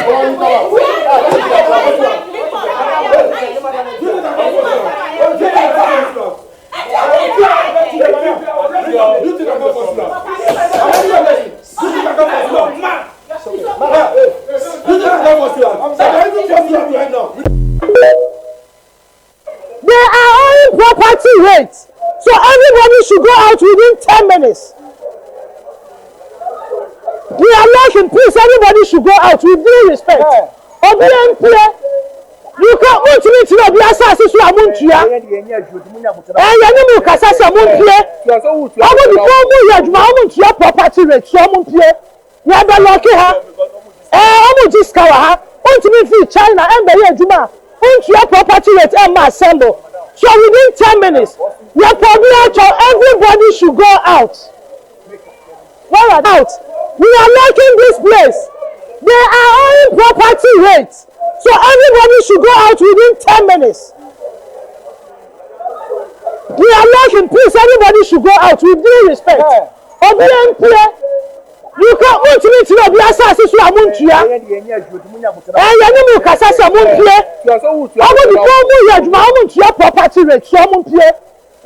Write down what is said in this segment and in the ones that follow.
They are owing property rates, so everybody should go out within 10 minutes. We are looking, please, everybody should go out with due respect. You can't want me to be assassin to Amuntia. And you know, Cassasa Muntia. I want to go to your property rate, so Muntia. You have a lucky her. I want to discover her. Want to be free China and the Juma. Want your property rate and my assemble. So within 10 minutes, your probably everybody should go out. Where are out? We are locking this place. They are owing property rates. So everybody should go out within 10 minutes. We are locking, please, everybody should go out with due respect. You can't want me to be assassin to Amuntia. And you know, Cassasa Muntia. I want to go to your property rate, so Muntia.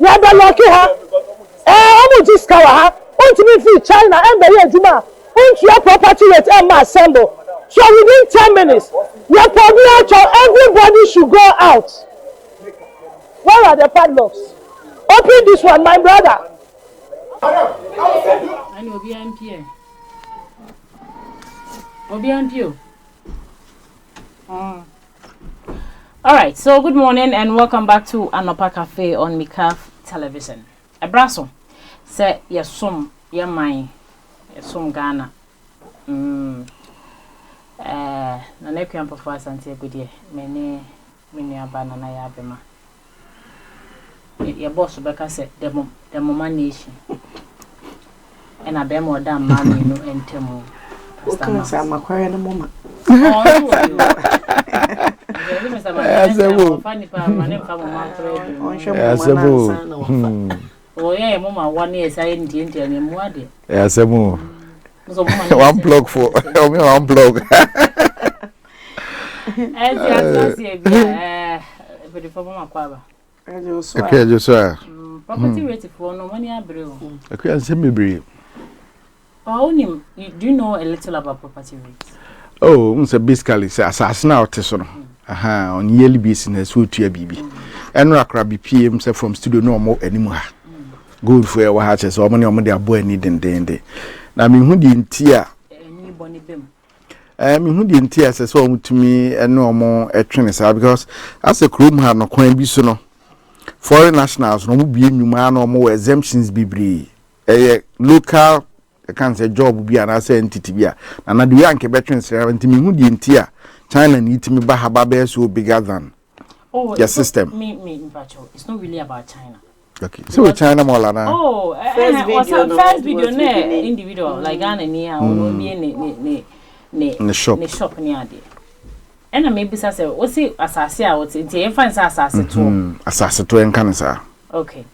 You have a lucky her. I want to discover her. Want to be free China and the Juma. Want your property rate and my assemble. So within 10 minutes, your probably everybody should go out. Where are the padlocks? Open this one, my brother. I know BNP. All right, so good morning and welcome back to ANOPA CAFÈ on CAFÈ television. Abraso, say yes, your mind, yes, Ghana. Na nekwa mpofo asante agudie mene aba na ya abema ye boss beka se the mama nation and abema oda mama no entemu okay say amakware no mama one plug for one plug. Property rate for no money abrew. Okay, semi brave. Do you know a little about property rates? Oh, so basically say assassin out so on yearly business with your baby. And rakra BPM say from studio no more anymore. Good for your hatches or money on their boy needing day. Na me hu di ntia any boni bem me hu di ntia se so mutumi ene omo etwene sa because as a chrome ha no kwan bi so no foreign nationals no mu bi enwuma na omo exemptions bibri local can say job bi ana say entity bi na de yanke betwene se me hu di ntia China need to me ba haba be so bigger than your system me it's not really about China. Okay, so with China Molana. Oh, first video ne individual like Ghana ni a ono bi ne shop ni ade. And maybe say what say asase a what nti e fan say asase to. Asase to en kan sa. Okay.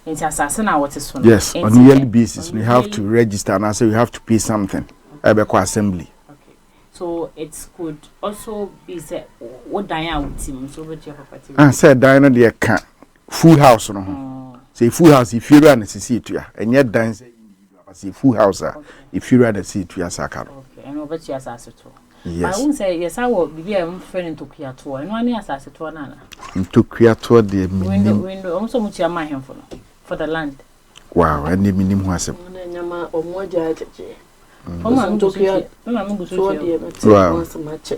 Nti asase na what so. Yes, on a yearly basis you have to register and say you have to pay something. Ebeko assembly. Okay. So it could also be say what dan out team so with your property. Ah, say dan no dey can full house no. Say full house if you run a see to ya and yet dance say full house if you run a see to ya saka. Okay, and over to asase to. Yes. I won't say yes I will be am friend to Kwiato and one asase to na. To Kwiato the window also much your mind for the land. Wow, and the minimum was nyama omoja acheche. To Kwiato. Wow.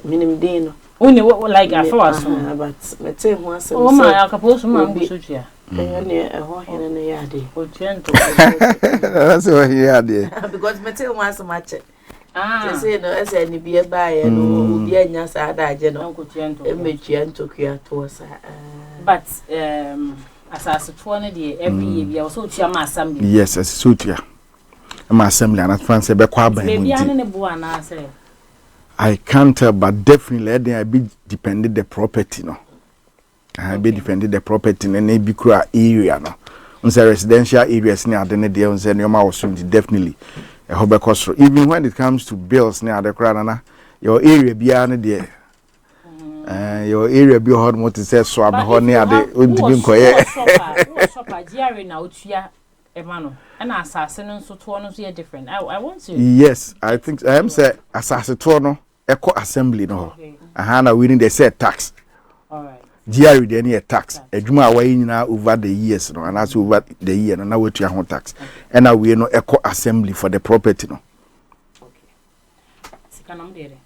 Minimum dino. Only like I thought but mete ho asem. Oh my akaposo man go so tia. That's what he had there. Because material wants so much. Ah, say no, as any be a buyer, no, be a nyas ada general, to create to us. But, as I said, 20 every year, we also cheer my assembly. Yes, as suit ya. My assembly and at France, a baby, I can't tell, but definitely I be dependent the property, no. I be defended the property in any big area no. On the residential areas near the day on the normal definitely a hobby cost. Even when it comes to bills near the crana, your area biara there. Your area be hard more to say so am honey ade undimi nkoye. Shopper GRA na otua emano. And assassin so to no so different. I want to. Yes, I think I am say assassin to no eco assembly no. Aha na winning they say tax. All right. GRA dey any tax. Adwuma awayi nyina over the years no and as over the year no na wetua ho tax. And na we no eco assembly for the property no. Okay. Sikanam dere.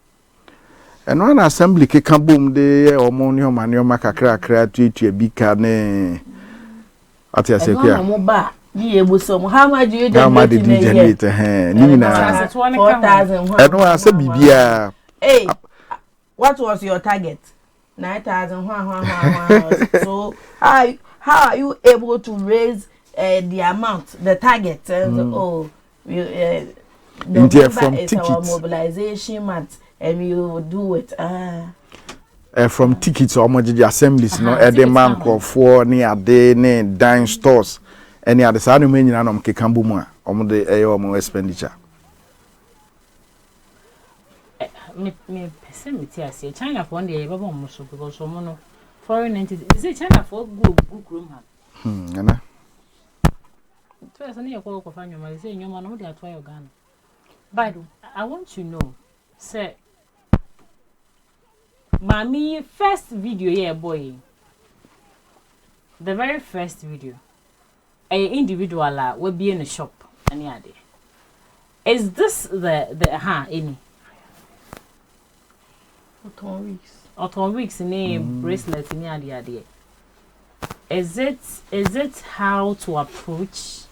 And one assembly ke kan boom de omonio manioma kakra kakra tutu bika ne atia sekua how much do you generate ni na 4,000 and one say bibia. Hey, what was your target? 9,000 so how are you able to raise the amount, the target? Oh, the from is tickets. Our mobilization month. And you do it. From tickets or the assemblies, no, at the man called for near day, dine stores, any other side of many and Kikambuma, on the AOM expenditure. Me pessimity, I say China for one day, almost because some foreign entities. Is it China for good room? Anna. Twice a year, call for finding my saying your man, they are try your gun. But I want to know, sir. Mommy, first video, yeah, boy. The very first video, a individual will be in a shop, any idea? Is this the any? 4 weeks in a bracelet in the idea. Is it how to approach?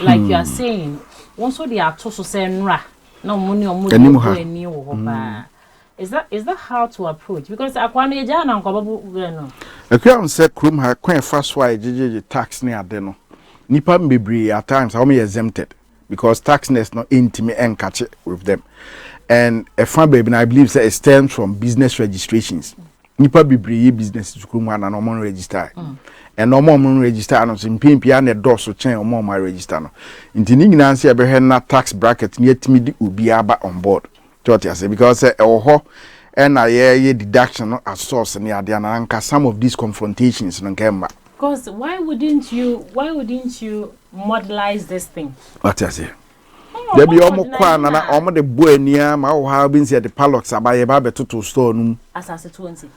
Like you are saying, once they are to say no money or money. Is that how to approach? Because akwani jana nkobabu no. Ekwa say krum ha kwen fast why jeje tax ne ade no. Nipa mbebri at times how me exempted because taxness no intime enkache with them. And a fan baby I believe say it stems from business registrations. Nipa bibri business krum na no mon register. And no mon register no simpia na do so chen o mon register no. Nti ni nyina nse ebe na tax bracket ni atimi di obi aba on board. Because and I deduction at source and the some of these confrontations no came back. Because why wouldn't you modelize this thing? What I say? There be almost kwan na almost the boy near my how been said the pallocks about a to store no. As I said 20.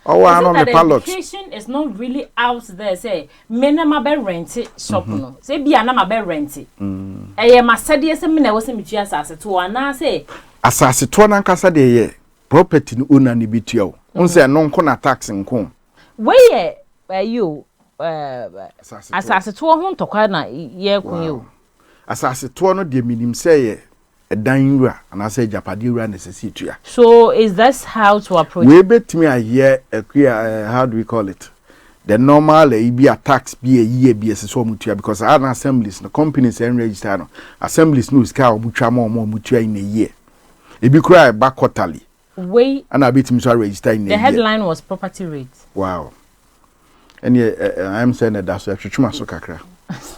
Oh, I know the pallocks. Education is not really out there. Say, mena ma be rent it shop no. Say be na ma be rent it. Ma said yes me na was me tua asase to ana say asase to na nkasa de ye property no owner ni bitua. On say no nko na tax nko. We you asase to ho ntokwa na ye kun you. Asase to no de minim say ye danura and I say Japadiura necessity. So is that how to approach? We bet me a year how do we call it? The normal be a tax be a year be so mutua because our assemblies no companies and register no assemblies no ska mutua more mutua in a year. It be cry back quarterly. Wait, and I bet me so register in a year. The headline was property rates. Wow. And I'm saying that that's actually so kakra.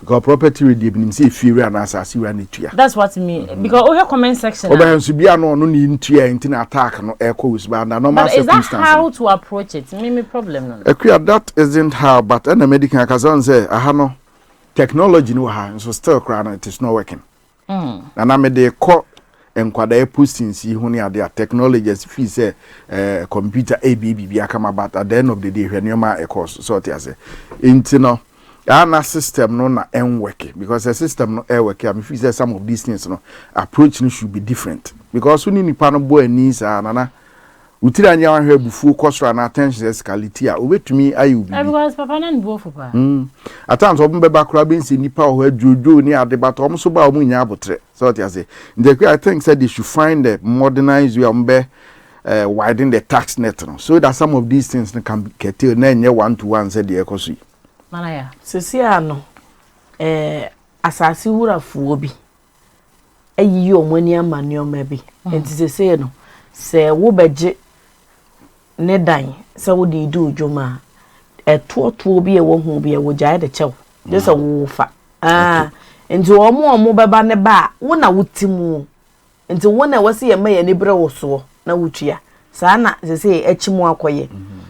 Because property redeeming see fear and assassin ran it. That's what I mean. Because over comment section. Over to be no need to attack no echoes but normal is that how to approach it? Me problem no. That isn't how, but any medical kazan say I have no technology no ha so still crown it is not working. And I made the call and kwada posting see who near their technologies fee say computer ABB be come about at the end of the day when you ma a course so I say into our system no na work because the system no work. I mean, if you say some of these things no approach should be different because we need to boy needs na utira nya wan hebu full cost and attention escalate a obetumi ayu bi because papa na nbo fopa at times obun beba kura be nsi nipa o adwodo ni ade but om so ba omu nya abotre so what I say I think said they should find a modernized way ombe widen the tax net no so that some of these things can be curtailed na nye 1-to-1 said the ekosu Malaya. Sesia no asase wurafuo bi ayi omani amanyo mabi enti sese no se wo beje ne dan se wo di du dwuma etoto bi e wo hu bi e wo gyae de chew je se wo fa enti omo beba ne ba wo na wutimu nti wona wase ye maye ne bre wo so na wutua saa na se echimu akoye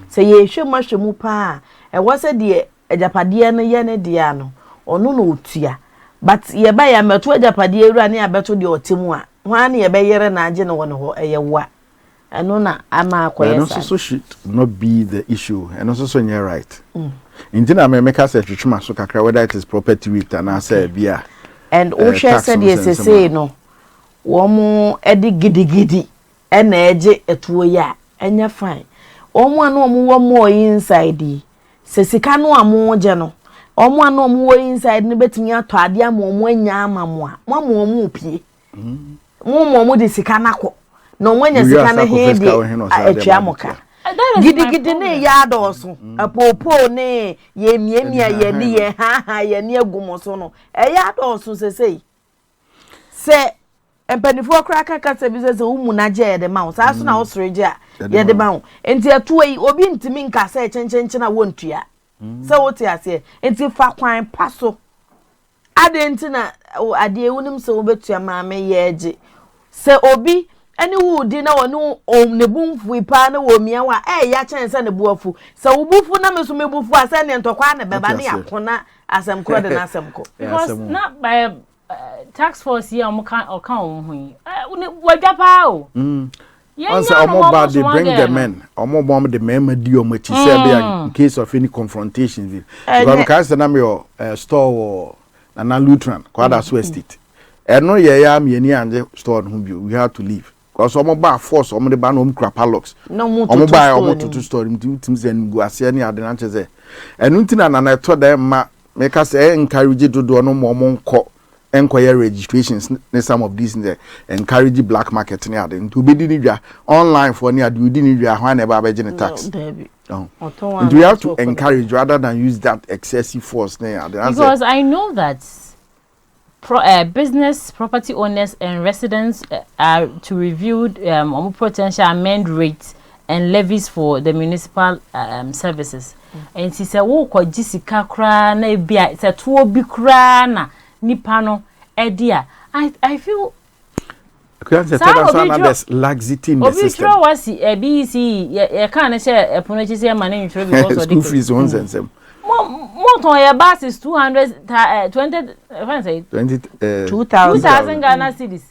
se ye hwemu pa e wase de ajapade no ye ne de ano ono no utua but ye ba ya meto ajapade ewura ne abeto de otemu a hwan ne ye be yere na age no wono ho eye wa eno na ama akoye sa so should not be the issue and also so you're right intina me make us twetwuma so kakra whether it is property with and say bia and o share said yes say no wo mo edi gidigidi na eje etuo ya enya fine omo anu omo wo mo inside se sika no amo je no omo anu omo wo inside ne betumi ato ade ama omo anya ama mo a mo omo pie mo de sika nako na omo anya sika na he de atwa moka gidigidi ne ya doso apopo ne ye miemia ye ni ye ha ye ni agumoso no ya doso sesei se empanifo kra kaka se bi se umu na je de ma sa so na osreje a ye de ma enti atuo yi obi ntimi nka se chenchenche na wontua se wote ase enti fa kwan paso ade enti na ade ewunim se obetua ma me ye eje se obi ani wudi na wonu ne bumfu ipa na wo mia wa ya chense ne buafu se wo bufu na meso me bufu ase ne ntokwa ne beba ne akona asem ko de na asem ko because not by tax force here okan hu wadwapa o once omo they bring the men omo bomb the men di omo chi say be in case of any confrontation because because na me your store or na Lutheran kwada so estate eno ye ya me ani anje store no bi we have to leave because omo ba force omo de ba no kra palox omo ba omo to store tim say ngu ase ani ade na cheze eno ntina na to da ma me ka say encourage dodo no mo nko enquire registrations in some of these encourage black market near them to be did online for near do didn't whenever by tax. And we have to encourage rather than use that excessive force there. Because I know that business property owners and residents are to review potential amend rates and levies for the municipal services. And she said, "Oh, kwa jisika kra na bia se tuo bi kra na nipano edia." I feel there's laxity in the system. Obi was BC ye can say epono chi say mane ntro because of school fees on sensem. Moton your bus is 220 if I say 2000 Ghana cedis.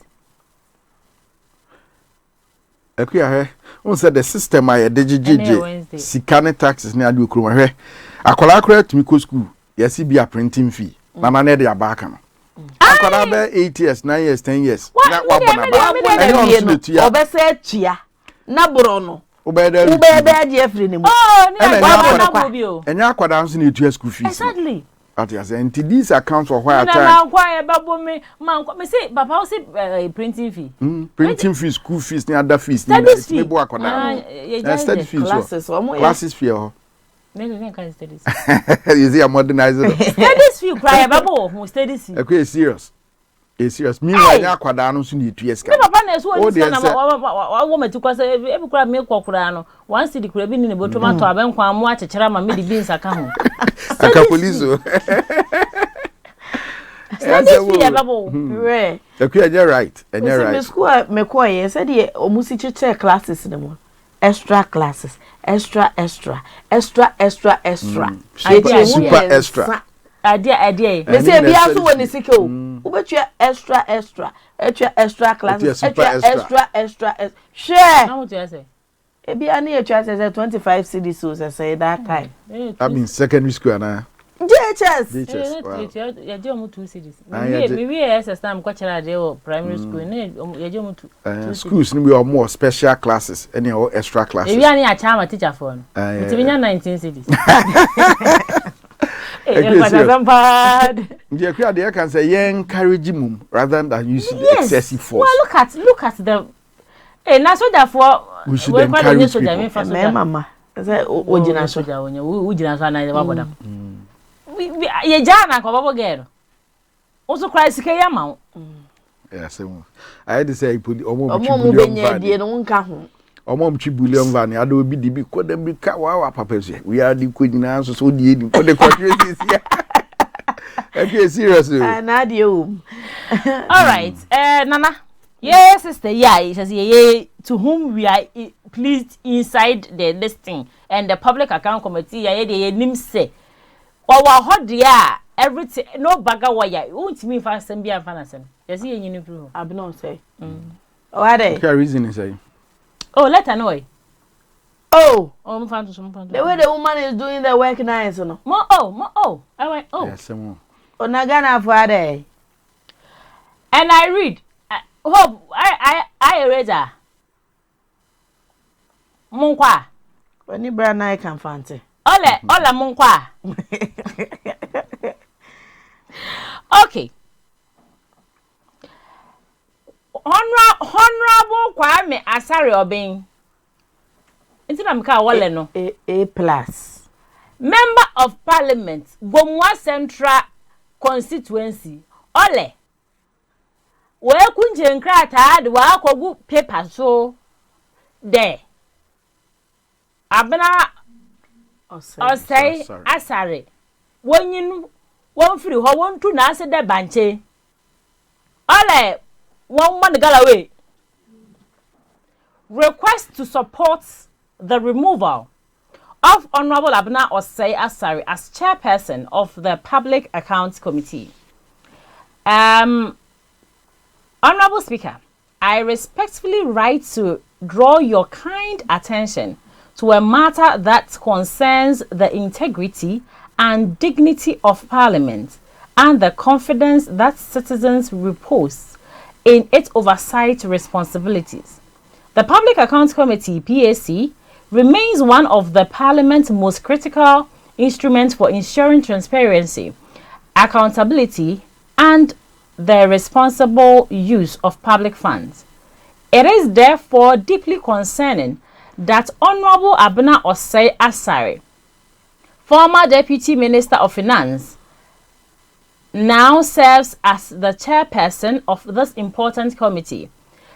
Akuya he said the system I DGJ sikane taxes ne ade okuro hwe akola akora tumi ko school yes be a printing fee na na ne de abaka no akola be 8 years 9 years 10 years na wa bona ba obese tua na bro no ubede ade free ni mu enya akoda nso ne tua school fees exactly at yes and these accounts for why time na kwa e babo me say papa o say printing fee printing fees school fees ni other fees ni bo akoda study fees classes fee ho me can studies you see I'm modernizing studies fee cry babo who studies fee okay serious me when akoda no so ni tua ska me papa na so o say na wo metukwa say e bi kura me kokura no one city kura bi ni ne botoma to abenkwa mo akekera ma me di beans aka ho aka police okay, you're right. And you're right. School me koye said ye omusi cheche classes no extra classes extra super extra idea me say bia so woni sike o ubetua extra classes extra share how much you say e bia na you say 25 cedis so say that time I mean secondary school na JHS ya je omu 2 cedis me SS time kwa chara de primary school ne ya je omu 2 schools ni we are more special classes any or extra classes e bia na acha ma teacher for no mtibinya 19 cedis Nje kwa de can say ye encourage mum rather than use excessive force. Well, look at them. Na soja for we should encourage soja me for soja mama say ojina soja wonya ojina so na baboda. Ye jana kwa babo gero. Also Christ ke ya ma. Yeah, say I had to say omo benye die no nka ho. Omo mtwi bullion van ya do bi di bi kodam bi ka wa papa so we are di ko nyina so die di ko de kwatresi sia. Okay, serious. Na die o. All right. Nana, Yes, sister, yeah, it says yeah, to whom we are pleased inside the listing and the public account committee, yeah, the name say, or what dear, everything, no bagger wire, won't me fast and be a fanasem. Yes, you know, I've not say. Oh, are they? Okay, reason is say. Oh, let her know. Oh, The way the woman is doing the work nice, no? More, I went, oh. Yes, some. Oh, Nagana Friday. And I read, hope, I read her. Monkwa. When you brand I can fancy. Ole Monkwa. Okay. Honorable Kwame Asare Obin. Intina mka wale no. A+. Member of Parliament, Gomwa Central Constituency. Ole. We kunje nkrata de wa akwogu paper so there. Abena Osei Asare. Wonyinu won free ho won tu na ase de banche. Ole one man Galloway. Request to support the removal of Honorable Abena Osei Asare as chairperson of the Public Accounts Committee. Honorable Speaker, I respectfully write to draw your kind attention to a matter that concerns the integrity and dignity of Parliament and the confidence that citizens repose in its oversight responsibilities. The Public Accounts Committee, PAC, remains one of the Parliament's most critical instruments for ensuring transparency, accountability, and the responsible use of public funds. It is therefore deeply concerning that Honorable Abena Osei Asare, former Deputy Minister of Finance, now serves as the chairperson of this important committee.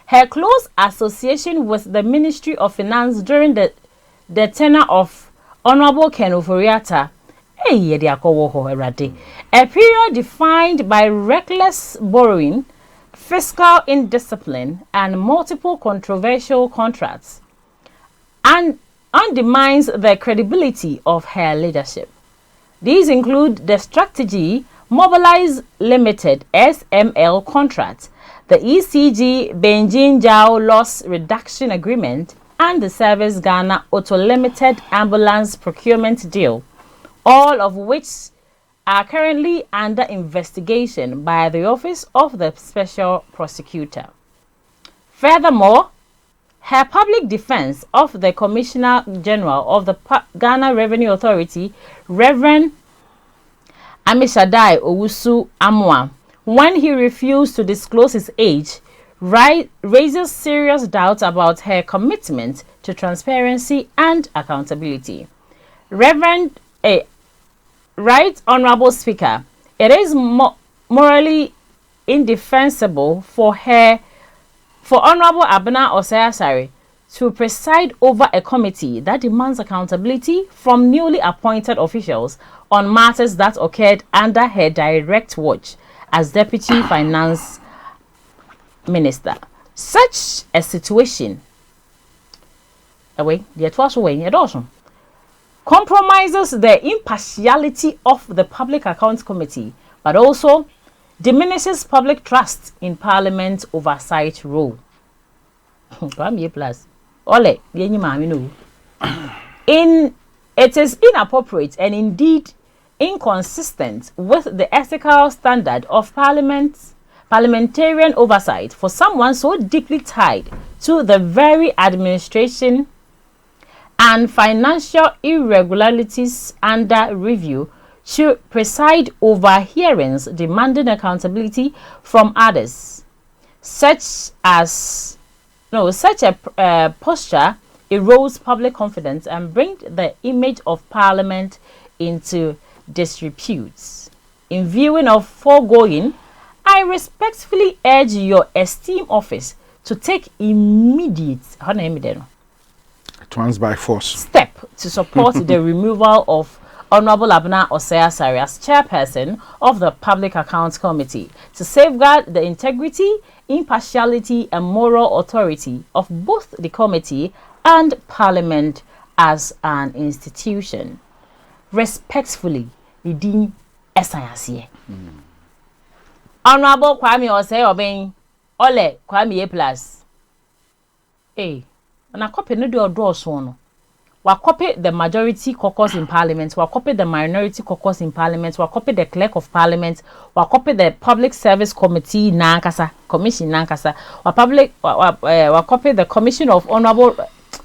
Her close association with the Ministry of Finance during the tenure of Honorable Ken Ofori-Atta, a period defined by reckless borrowing, fiscal indiscipline, and multiple controversial contracts, and undermines the credibility of her leadership. These include the Strategy Mobilize Limited SML contract, the ECG Benjin Jao Loss Reduction Agreement, and the Service Ghana Auto Limited Ambulance Procurement Deal, all of which are currently under investigation by the Office of the Special Prosecutor. Furthermore, her public defense of the Commissioner General of the Ghana Revenue Authority, Reverend Amishadai Owusu Amwa, when he refused to disclose his age, raises serious doubts about her commitment to transparency and accountability. Right Honorable Speaker, it is morally indefensible for Honorable Abena Osei Asare to preside over a committee that demands accountability from newly appointed officials on matters that occurred under her direct watch as Deputy Finance Minister. Such a situation compromises the impartiality of the Public Accounts Committee, but also diminishes public trust in Parliament's oversight role. It is inappropriate and indeed inconsistent with the ethical standard of parliamentarian oversight for someone so deeply tied to the very administration and financial irregularities under review to preside over hearings demanding accountability from others. Such a posture erodes public confidence and brings the image of Parliament into disrepute. In viewing of foregoing, I respectfully urge your esteemed office to take immediate by force step to support the removal of Honorable Abna Osei-Asare as chairperson of the Public Accounts Committee to safeguard the integrity, impartiality, and moral authority of both the committee and Parliament as an institution. Respectfully, Idin Esayasiye. Honorable Kwame Osei-Obeng, Ole Kwame A+. Hey, and I copy no do so no. We copy the majority caucus in Parliament. We copy the minority caucus in Parliament. We copy the clerk of Parliament. We copy the Public Service Committee Nankasa Commission Nankasa. We copy the Commission of Honorable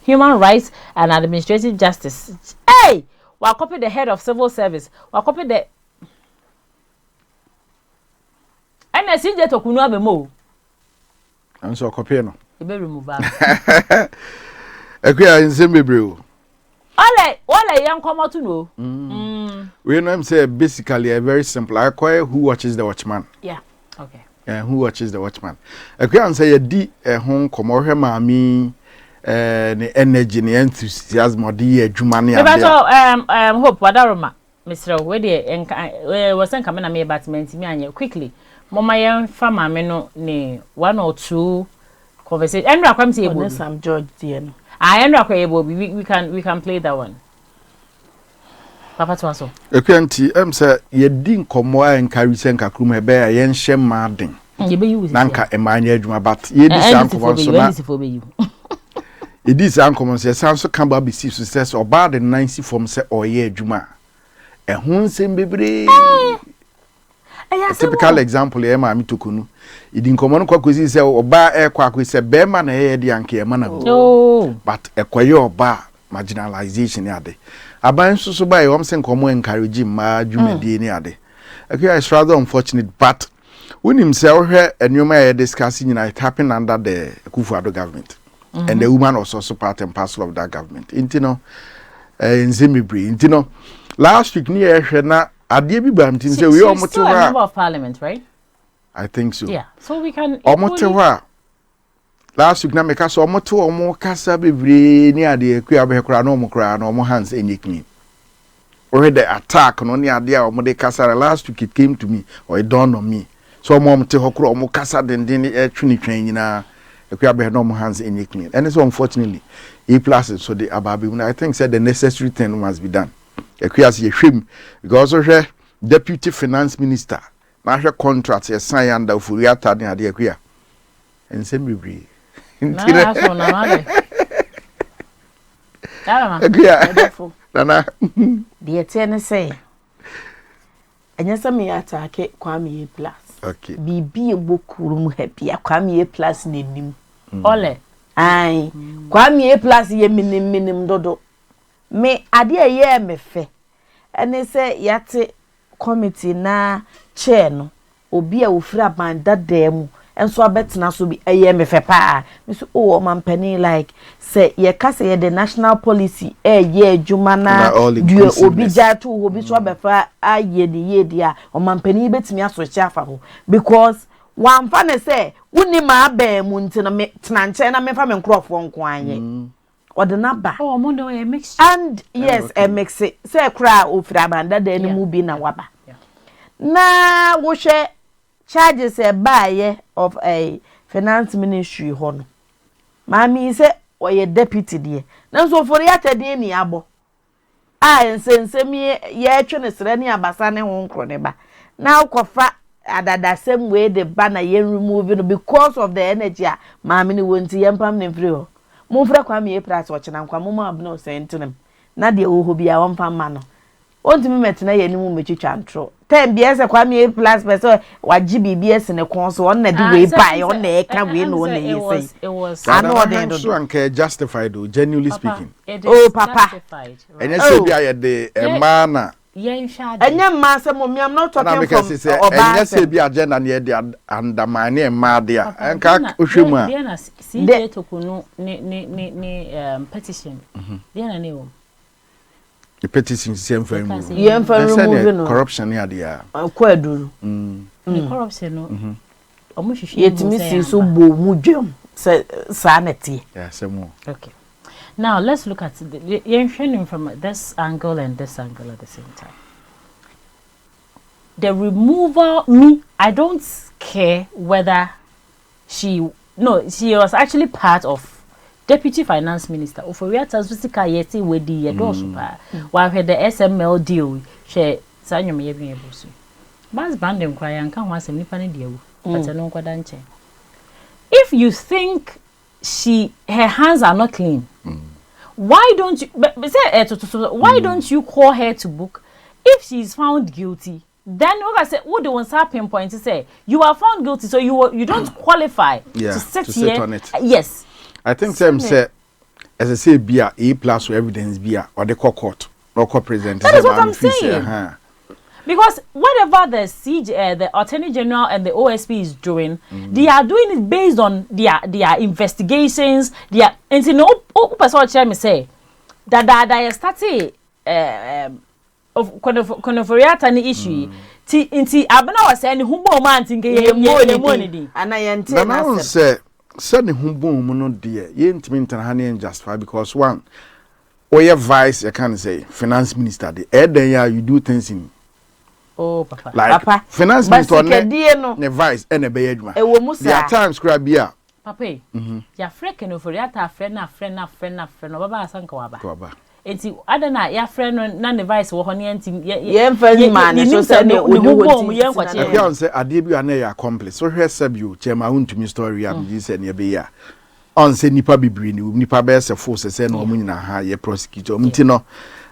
Human Rights and Administrative Justice. Hey, we copy the head of Civil Service. We copy the. And I see that Okunu abemo. I'm so copy no. You be remove am. Akuya nsembebre. All young come out to know. We know him say basically a very simple. I call it Who Watches the Watchman. Yeah. Okay. Who Watches the Watchman. Akuya say you di home commercial mami the energy the enthusiasm of the adwuma ne ade. Hope wadaroma Mr. we wasn't coming na me apartment me anya quickly. Mama yen fa mame no ne 1 or 2 conversation. Enra kwam say ebo. Sam George die no. Enra kwa ebo we can play that one. Papa to so. Ekwanti say ye di nkomo a encourage senka krum ebe a yen hye maden. Ye be use. Nanka emanya adwuma but ye di san nkomo so na. Ye di san nkomo so san so kan ba be si so say oba de nansi form say oye adwuma. Ehun sem bebre. Typical example e ma mi tokunu. Idi nkomo no kwakosi say oba e kwakosi say be ma na ye de anke e ma na. But ekwaye oba marginalization ade. Aban so by say nkomo encourage ma adwumadi ni ade. Okay, it's rather unfortunate, but when himself here and you may discussing, it happened under the Akufo-Addo government, and the woman was also part and parcel of that government. In Zimbabwe, last week near Shena, Adibi Bamtin say we are still a member of Parliament, right? I think so. Yeah, so we can. Last week na make us almost two or more casa be near the Kuya no more hands in me. Or the attack on the idea of Mode Casa last week it came to me or it dawned on me. So mom te hokro mo kasa den trini train na ekwa be no more hands in it. And it's unfortunately E+ so the ababi I think said the necessary thing must be done. Ekwa as ye hwem because of deputy finance minister na hwe contract ye sign under Furiata ne ade ekwa. Ensem bibri. Na so na male. Ekwa. Nana. The ten say. Anyasa me attack Kwame A+. Okay. Bibi ebokuru mu happy Kwame A+ nenim. Ole. Ai. Kwame A+ ye minim dodo. Me ade ye me fe. Ene se yate committee na chair no obi a ofira banda dem enso abetena so bi eye me fe pa. Me so oh mampani like say ye ka say the national policy ye adwuma na due obi jatu obi so abefa aye ni ye dia o mampani betimi aso chia fa ho because one fa ne say woni ma ba mu ntino me tena nche na me fa me nkrofo nko anye odena ba oh mo do e mix and yes okay. Mix it say kra ofira banda da ni mu bi na waba na wo hwe charges a buy of a finance ministry hono mami say oye deputy there na so for yata de ni abo ensensem ye twe ne sere ne abasa ne ho nkro ne ba na ukofa adada same way the banner ye remove no because of the energy mami ni wonti ye mpam ne free ho mo fra kwa me price o chena nkwa mo ma abno sentinem na de oho bia wo mpam ma no ontimi metena ye ni mu metwitwa ntro time bia se kwa me plus person wa gbs ne kon so on na di we buy on na e ka we no na ye say it was so anke justified genuinely speaking oh papa and you say bia ye de ma na enya ma se mo me am not talking from oba and you say bia agenda na ye de undermine e ma de a enka ohwemu a na CJ tokunu ni petition dia na ne wo the petition same for remove. No. Corruption here there. Kwaduru. The corruption no. Yetimi si so bo mu dwam se sanity. Yeah, some more. Okay. Now let's look at you're showing from this angle and this angle at the same time. The removal, I don't care whether she was actually part of Deputy Finance Minister. Oforiata's physical yeti with the Yedosupa, while had the SML deal, she sang me every ebusu. Bas bandem cry and can't want some nippany deal, but I don't quite. If you think her hands are not clean, why don't you? Why don't you call her to book? If she is found guilty, then what I said, what the ones are pinpoint to say you are found guilty, so you don't qualify to sit here on it. Yes, I think them say, as I say, be A+ evidence be or the court, no court president. That is what I'm saying. Because whatever the the Attorney General and the OSP is doing, they are doing it based on their investigations. And you know, person chairman say that started of Konoforiata ni issue. Inti abana was saying humbo man tinke ye money. And I am say send humbo no dear. Ye intimi ntana and justify because one, or your vice you can say finance minister the then you do things in. Oh, Papa. Like Papa. Finance minister ne vice and a bayadma. There are times grab here. Papa, ya freken for yata friend, Baba Sankawaba. It's other night, your friend, none the vice or honey and man, so said no, I can't say I did be an accomplice. So here sub you, Chema, to me story, you said near beer. On say Nipa Bibrini, Nipa Bears a force, and no moon a high prosecutor, Mutino.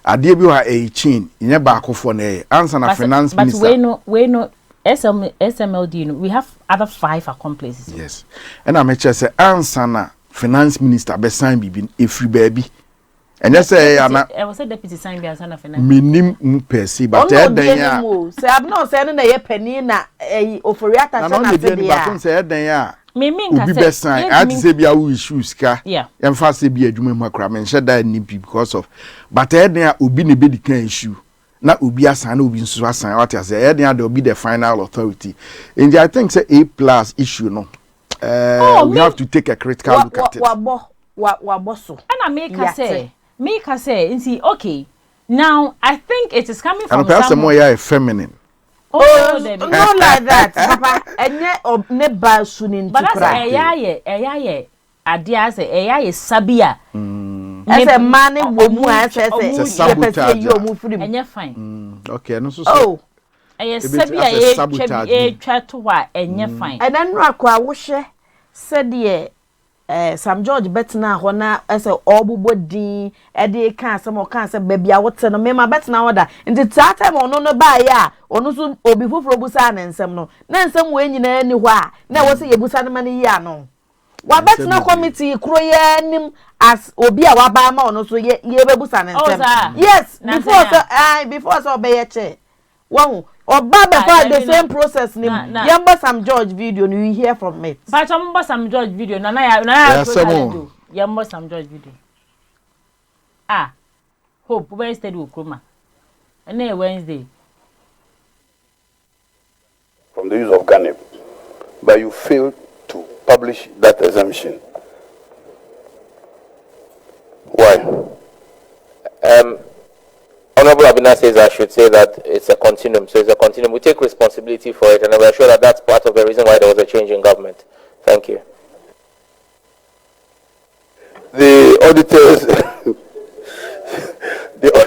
I did you are a chin in your back of one answer na finance minister. But we know SMLD, we have other 5 accomplices. Yes. And I just say answer na finance minister be sign be every baby. And just say I was a deputy sign be answer na finance. Minim persi but then say I'm not saying na ye penny na Oforiata na say say then me can say sign I say be a issues ka yeah em fa say be adwuma mu akra men share that nipi because of but then obi ne be the kan issue na obi asan na obi nso asan what I say then there will be the final authority and I think say A+ issue no we have to take a critical look at it waboso and I make her say see okay now I think it is coming from and person more feminine. Oh, not like that, Papa. And yet, never soon in. But that's Adia say Sabia. As a man and woman, as a sabotage, and you're fine. Okay, no so. Oh, Sabia, try to what, and you're fine. And then Rakwa Washer said, yeah. Sam George Betna hona as a obubodi ede kan some o kan say baby a wote no me ma betna order nti that time ono no ba ya ono so obi foforo busa na nsem no na nsem we nyina ni ho a na wo say ye busa no ma ni ya no wa betna committee kro ye nim as obi a wa ba ma ono so ye be busa na nsem yes before so be ye che wow Oba before the same process ni yamba Sam George video you hear from it. But yamba Sam George video na yamba Sam George video. Hope Wednesday will come. And Wednesday. From the use of GhPage, but you failed to publish that exemption. Why? Honorable Abina says I should say that it's a continuum. So it's a continuum. We take responsibility for it, and we're sure that that's part of the reason why there was a change in government. Thank you. The auditors...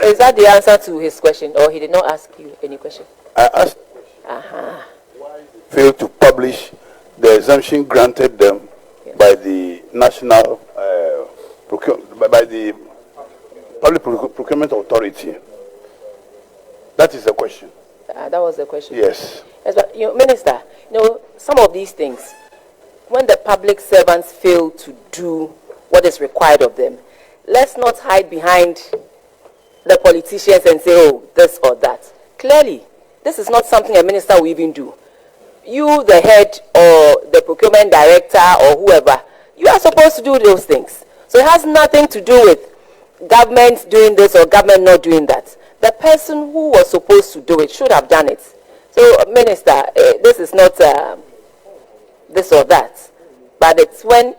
Is that the answer to his question, or he did not ask you any question? I asked why failed to publish the exemption granted them by the National... by the Public Procurement Authority. That is the question. That was the question. Yes. Yes, but Minister, some of these things, when the public servants fail to do what is required of them, let's not hide behind the politicians and say, oh, this or that. Clearly, this is not something a minister will even do. You, the head or the procurement director or whoever, you are supposed to do those things. So it has nothing to do with government doing this or government not doing that. The person who was supposed to do it should have done it. So, Minister, this is not this or that, but it's when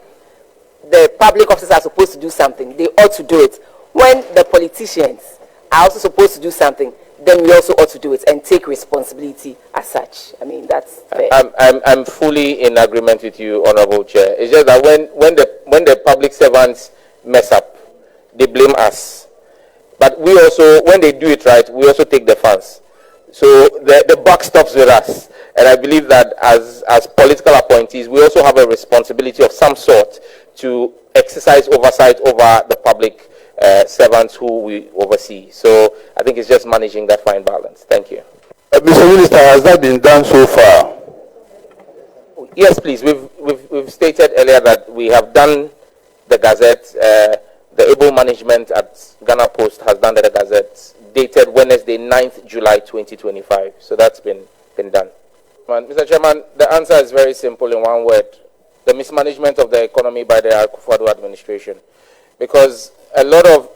the public officers are supposed to do something, they ought to do it. When the politicians are also supposed to do something, then we also ought to do it and take responsibility as such. I mean, that's fair. I'm fully in agreement with you, Honorable Chair. It's just that when the public servants mess up, they blame us. But we also, when they do it right, we also take the funds. So the buck stops with us. And I believe that as political appointees, we also have a responsibility of some sort to exercise oversight over the public servants who we oversee. So I think it's just managing that fine balance. Thank you. Mr. Minister, has that been done so far? Yes, please. We've stated earlier that we have done the Gazette. The able management at Ghana Post has done the Gazette, dated Wednesday, 9th July 2025. So that's been done. Mr. Chairman, the answer is very simple in one word: the mismanagement of the economy by the Akufo-Addo administration. Because a lot of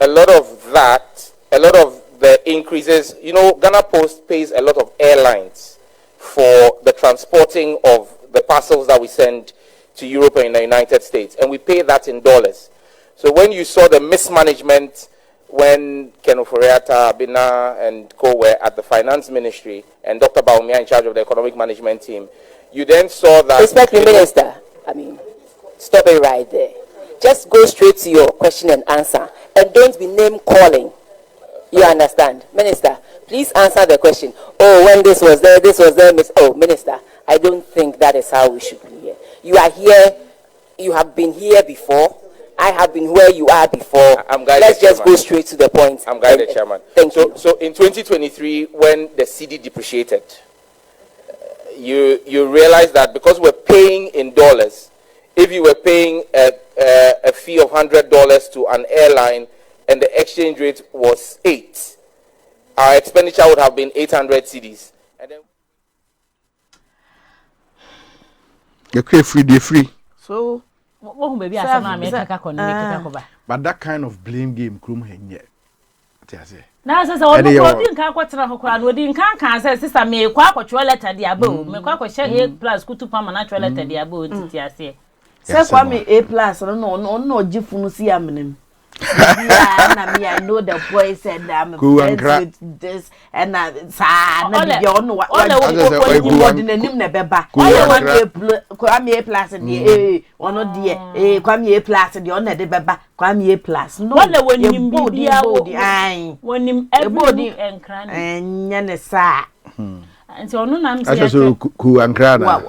the increases, Ghana Post pays a lot of airlines for the transporting of the parcels that we send to Europe and the United States, and we pay that in dollars. So when you saw the mismanagement when Ken Oforiatta, Abina, and co were at the finance ministry, and Dr. Baumia in charge of the economic management team, you then saw that... Respectful Minister, stop it right there. Just go straight to your question and answer, and don't be name calling. You understand? Minister, please answer the question. Oh, when this was there, Oh, Minister, I don't think that is how we should be here. You are here, you have been here before. I have been where you are before. Let's just go straight to the point. I'm guided, Chairman. Thank you. So in 2023, when the CD depreciated, you realize that because we're paying in dollars, if you were paying a fee of $100 to an airline and the exchange rate was 8, our expenditure would have been 800 cedis. And then you're free. So. But that kind of blame game, Krum Henye. Now, says all the world can't quite can't say, Sister, me quack or letter the above, me quack or share plus good to permanent letter the above. Say, Kwame A+, I don't know, no, Jifunusi Aminim. I know the boy said I'm friends with this and what in the name never. Kwame A+ and the or not dear, Kwame A+ and the honor the baba, Kwame A+. No, when you body, when him everybody and crying and Yanesa. And so, no, I'm saying, Ku and Crana.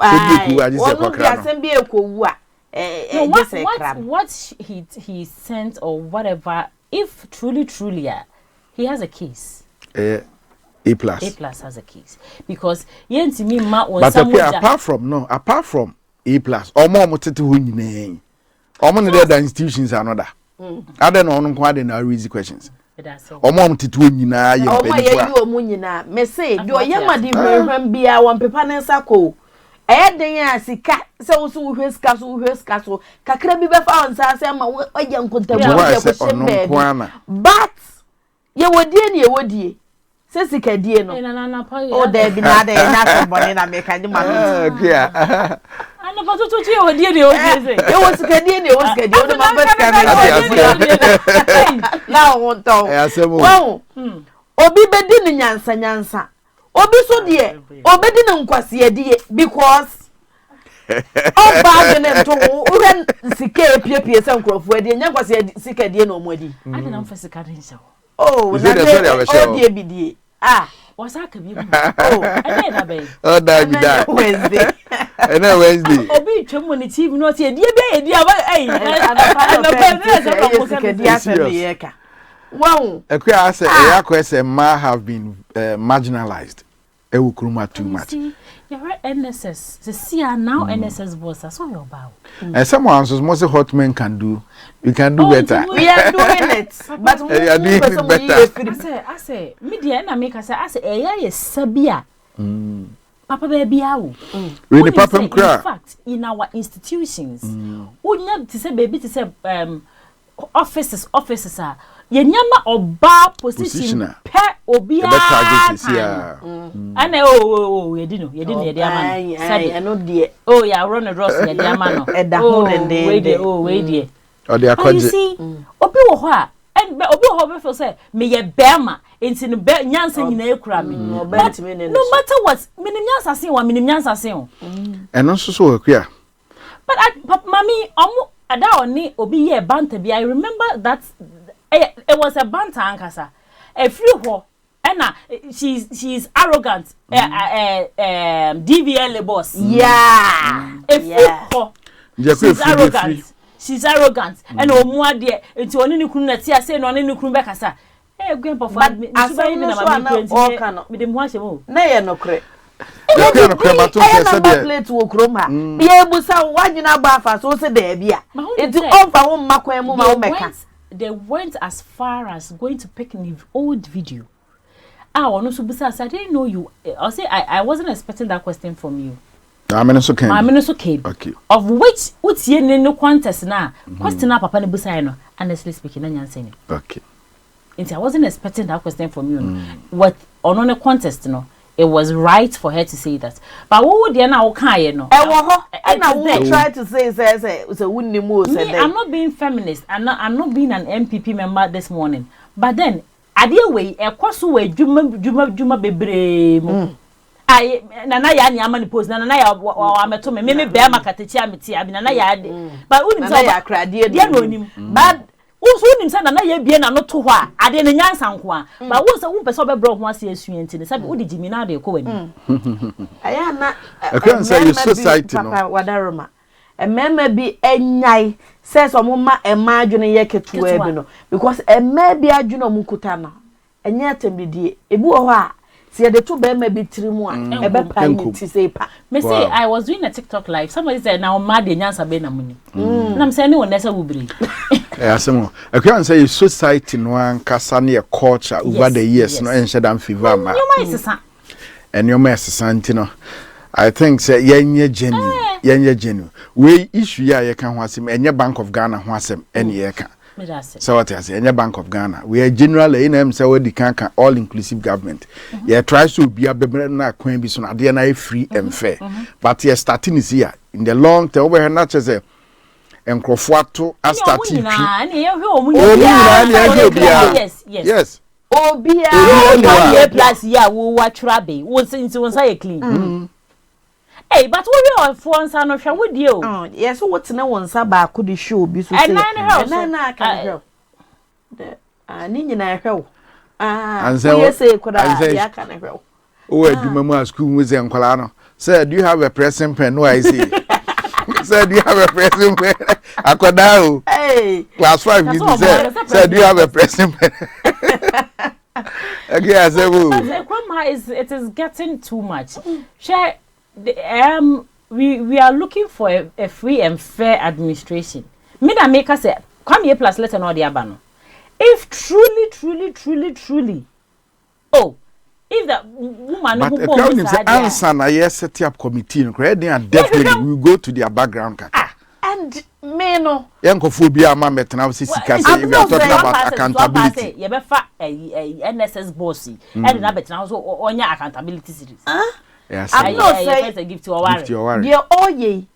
What he sent or whatever, if truly he has a case. A+ has a case because yenti me ma on but apart from A+, or more motete hu nyina. Or more the institutions are another. Other no kwade na easy questions. Or more motete hu nyina ye mpenifa. O ma ye nyina. Me say do yema di hwehwem bia wan pepa ne sako. Den ya sika se wo so hweska so kakra bi be fa on sa se ma oye nkontabu ye ko shembe but ye wodie ne ye wodie se sika die no o da bi na da na so bone na me ka di ma ana pa to ye wodie ne wodie se ye wo sika die ne wo sika die o ma ba sika na won to wow obi be di ne nyansa Obi so die, obedi na nkwase die because oba de to uren sike piepie se nkrofo die nya nkwase sike die na omodi. Ade na mfa sika den se. Oh, na die bi die. Was aka bi mu. Oh, ade na be. Oh, da bi da. Wednesday. Na Wednesday. Obi twem ni TV no tie die be ye die aba sike die afebe ka. Wow. I say ma have been marginalized. Ewukruma too much. You're NSS. See now NSS boss. That's what you're about. And some answers most hot men can do. We can do better. We are doing it. But we are doing it better. I say, media na make I say, yes, Sabia. Papa baby how. Really, Papa cry. In fact, in our institutions, we need to say baby to say officers are. Yenyama oba position pe obia ana ye di ama sabi no de oh ya run the ross ye di ama no eda ho de we dey Or they are you see, obi wo ho a and obi wo ho be say me ye bema enti no be nyansa nyina ekura me. No matter what, minim nyansa sen wa minim nyansa sen o. Eno so akua. But mommy, ada oni obi ye banter bi. I remember that it was a banter ankasa. E free ho. Ena she's arrogant. DVL boss. Yeah. E free ho. She's arrogant. She's arrogant. And omu ade enti oni ni kunu na ti ase na oni ni kunu be kasa. Grandpa for me. Asem no so na all kan. Me dem ho asem. Na ye no kre. Ya no kre ma to se de. Plate wo kroma. Bi ebusa wanyina ba afa so se de bia. Enti onfa wo makwan mu ma wo meka. They went as far as going to pick an old video. I didn't know you. I'll say I wasn't expecting that question from you. I mean, it's okay. Okay. Of which, what's your no contest now? Question up upon the busano, honestly speaking, and saying. Okay. I wasn't expecting that question from you. What on a contest, no? It was right for her to say that. But what would you now okay, no? And I will try to say, I'm not being feminist. I'm not being an MPP member this morning. But then, way, a course way, Juma bebre. I nana ya nyama post nana ya ameto me bear market ameti abi nana ya de but unim say ya krade de no nim but unim say nana ya bie na no to ho a ade ne nyansa nko a but wo say wo pese obebro ho ase asuenti ne sabe udi jimi na de ko wani aya na can say your society no wadaroma emema bi enyai says omuma ema adwene ye ketua bi no because ema bi adwene omukuta no enye atembidie ebi wo ho a see the two be maybe 3 more. Me say I was doing a TikTok live. Somebody said now mad the nyansa be na money. And I'm saying no one else will bring. Asemo. I can say society no ankasa na culture over the years no enche dan favor ma. You might say and your mess no. I think say yenye genuine. We issue ya ye kan ho asem enye Bank of Ghana ho asem ene ye kan. So what I say, any Bank of Ghana, we are generally in them say we can all inclusive government. Yeah, tries to be a na coin be so na free and fair. But yeah, starting is here in the long term. We have not just a encrofuato a starting. Yes. Obia plus yeah, we watch rabbi. Once say clean. Hey, but what we are for son of with you? Oh, yes, what's no one saba could show be so. And I can help. Nina help. And so say, could I can help? Oh, do Mamma school with Colano? Sir, do you have a present pen? No, I see. Sir, do you have a present pen? I could now. Hey, class 5, you said, do you have a present pen? Okay, I said, it is getting too much. Share. We are looking for a free and fair administration. Me that make us say come here plus let no the abano. If truly, oh, if that woman but answer na yes set up committee no definitely we go to their background and me no yankophobia ma metena say sika say we are talking about accountability. You be fa NSS bossy and na betena so onya accountability series. Yes, I'm not saying a gift to our worry. Dear Oye,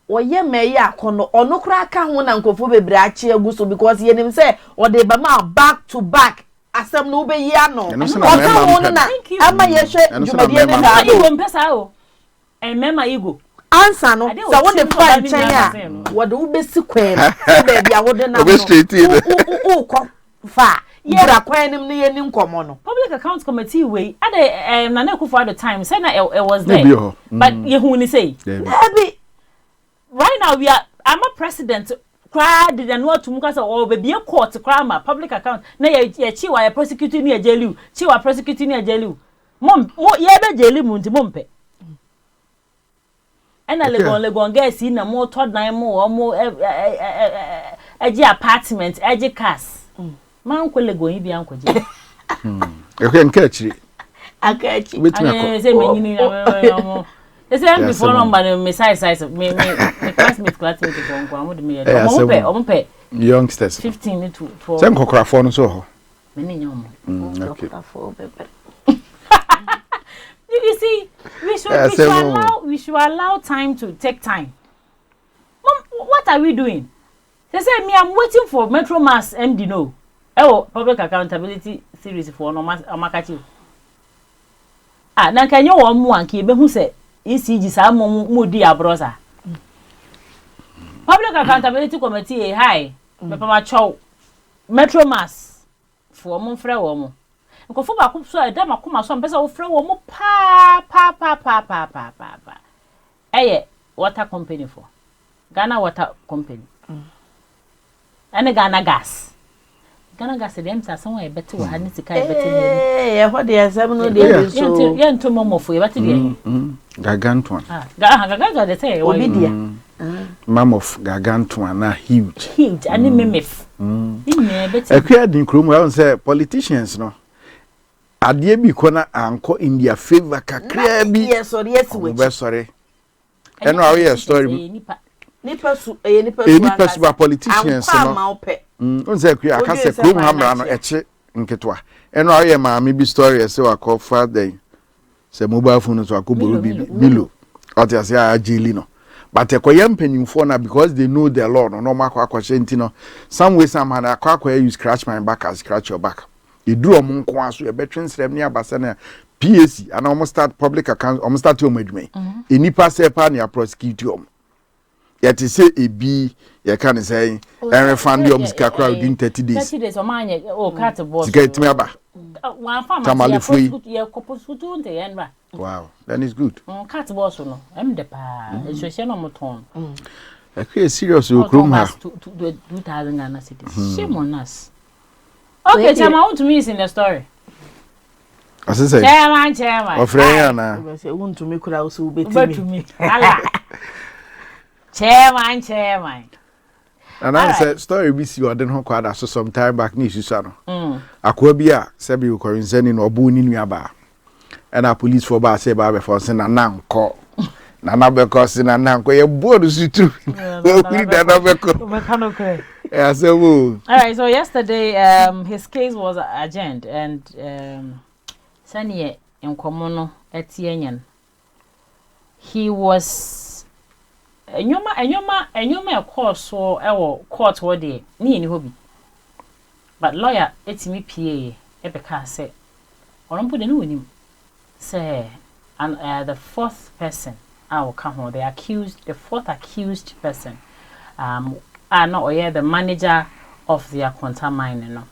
or ye may yakono or no crack one uncle for be brachi gusto because ye him say or they bama back to back as some no be yano. Am I yeshe Jumadian and Mema Ego. Answer no, so what the find China what do be sequel? Baby, I wouldn't know straight far. Yeah, Public Accounts Committee way at the Nanaku at the time said it was there. But you who say right now I'm a president cried and what to Mukasa or be a court to crime public account. Nay, Chiwa prosecuting near Jelu, Chiwa prosecuting near Jelu. Mom, what yabba jelly munti mumpe. And I live on guess in a more todd nine more or more edgy apartment, edgy cast. My uncle going be uncle. You can catch it. I catch it. They say before number me size me classmate youngsters 15 to 12. Same kokra so. You see, we should allow time to take time. Mom, what are we doing? They say me I'm waiting for Metro Mass MD no. Public accountability series for no amakati. Na kan ye wo mo anke be hu se ECG sa mo di abrosa. Public accountability committee high. Me pa ma chow Metro Mass for mo frɛ wo mo. Nkofo ba ko so da makoma so mpesa wo frɛ wo mo pa. Water company for Ghana Water Company. And Ghana Gas. Ghana Gas dem sa so we better we had sika e better eh what dey say no dey so ye nto momo fo e better dey Gargantuan. Gargantuan dey say obi dia Mam of Gargantuan na huge and memef me better akwa din krom we say politicians no ade bi ko na anko in their favor kakra bi yes we be sorry eno awe your story nipa su politicians no on say akwa akase krom hamra no eche nketwa eno awe maami bi story say wakọ father say mobile phone so akoboro bi milo ot ya say ajeli no but ekoye mpanimfo na because they know the law no makwa akwahye ntino some way somehow akwa you scratch my back as scratch your back you do omonko aso e betwen srem ne abasa na PAC and almost start public account almost start your medme enipa say pa na prosecute you yet say e bi ye can say and refund you msika crowd within 30 days 30 days o manye o cat boss get me aba one farm ye koposutu nte yen ba wow then it's good cat boss no em de pa so she no moton okay serious o krom ha 2000 Ghana cedis shame on us. Okay, Chama, want to me is in the story. As I say, Chairman. Of Rayana. I say, want to me could also be to me. Chairman. And I said, story we see, I don't know quite so some time back, Nisano. Aquabia, Sabi, or in sending or boon in Yaba. And our police for bar say, Baba for sending a nan call. Nana because in a nan, where your board is true. Yeah, so all right, so yesterday his case was adjourned and Sanye in Komono Etienne he was a course so our court what day ni hobby but lawyer etimi PA ebeka say on put the no him say and the fourth person will come on the fourth accused person no or yeah the manager of the Akwanta mine no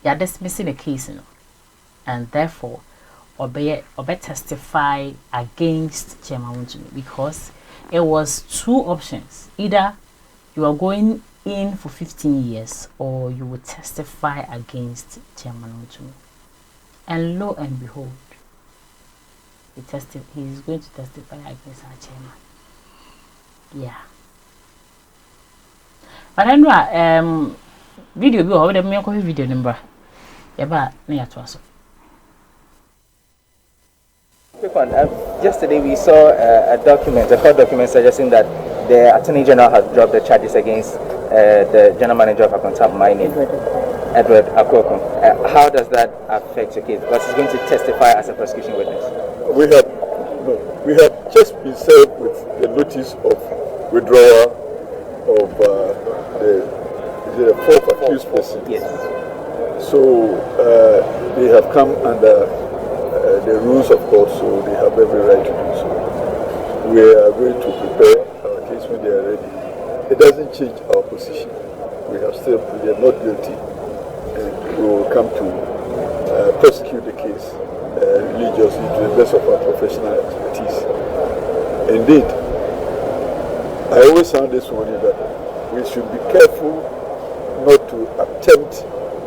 they are dismissing the case no and therefore obey testify against Chairman Wontumi because it was two options either you are going in for 15 years or you will testify against Chairman Wontumi and lo and behold he is going to testify against our chairman. Yeah. But I know video bi o de me ko video number. Ya ba na ya to aso. Quick one. Yesterday we saw a court document suggesting that the Attorney General has dropped the charges against the General Manager of Akwanta Mining, Edward Akoko. How does that affect your case? Because he's going to testify as a prosecution witness. We have just been served with the notice of withdrawal of the fourth accused person. Yes. So they have come under the rules of court, so they have every right to do so. We are going to prepare our case when they are ready. It doesn't change our position. We are not guilty, and we will come to prosecute the case religiously to the best of our professional expertise. Indeed, I always sound this warning that we should be careful not to attempt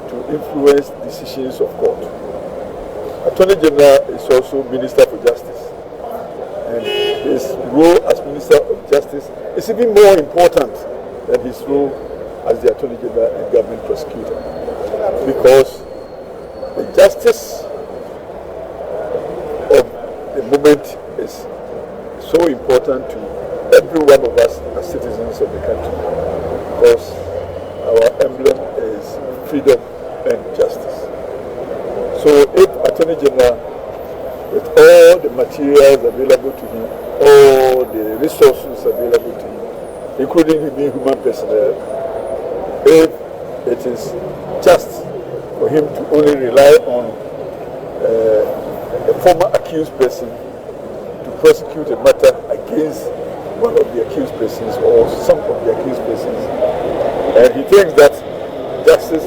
to influence decisions of court. Attorney General is also Minister for Justice, and his role as Minister of Justice is even more important than his role as the Attorney General and Government Prosecutor, because the justice of the moment is so important to every one of us as citizens of the country, because our emblem is freedom and justice. So if Attorney General, with all the materials available to him, all the resources available to him, including human personnel, if it is just for him to only rely on a former accused person to prosecute a matter against one of the accused persons or some of the accused persons. And he thinks that justice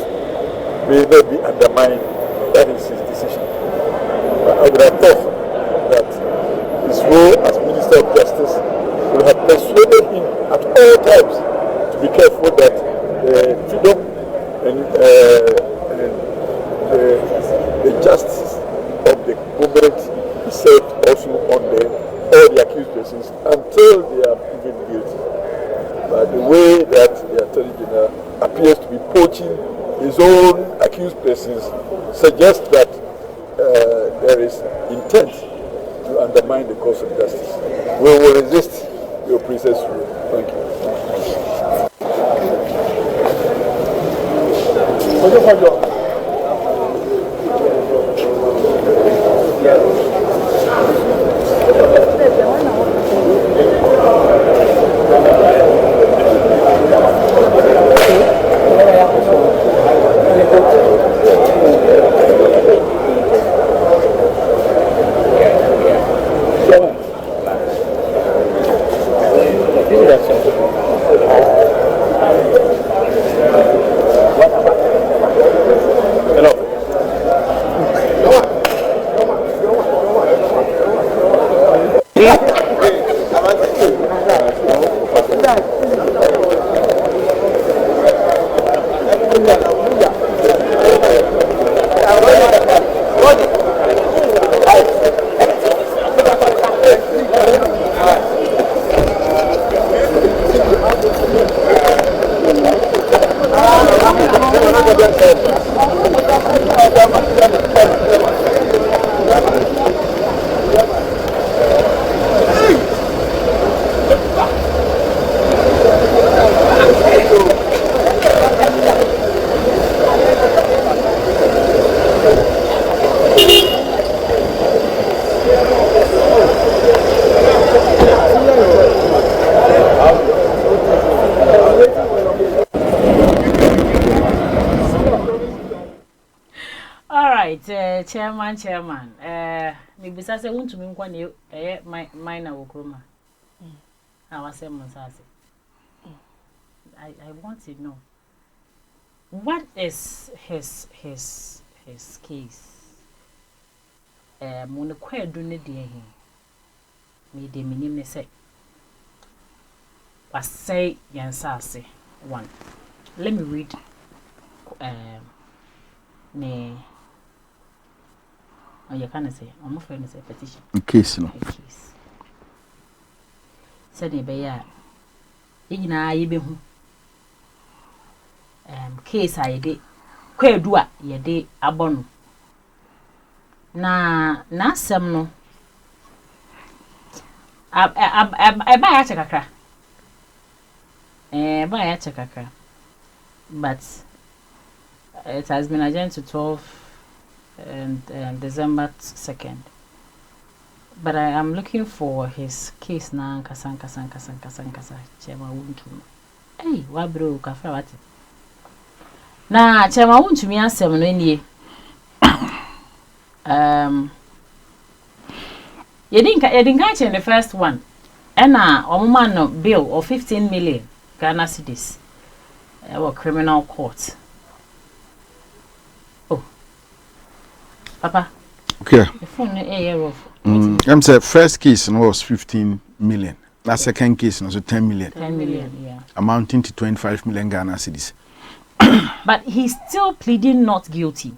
may not be undermined. That is his decision. But I would have thought that his role as Minister of Justice would have persuaded him at all times to be careful that freedom and the justice of the government is served also on all the accused persons until they are proven guilty. But the way that the Attorney General appears to be poaching his own accused persons suggests that there is intent to undermine the course of justice. We will resist your princess rule. Thank you. Chairman, maybe say want to mean one minor okroma. I was saying, I want to know what is his case. Mono quite do need him. Me de minim say. Was say yansase one. Let me read. Oh, you can't say. I'm afraid to say petition. In case, no. A case. Said a bear. In I be case I did. Quay do it, ye de abon. Na some no. I buy a chakra. Buy a chakra. But it has been adjourned to 12 and December 2nd. But I am looking for his case now. Kasan. Chema won't to me. Hey, what bro? Cafe what? Na Chema won't to me answer no any. You didn't catch in the first one. Ena no bill of 15 million Ghana cedis. Our criminal court. Papa. Okay. The phone of. I'm say first case was 15 million. That second case was 10 million. 10 million, yeah. Amounting to 25 million Ghana cedis. But he's still pleading not guilty.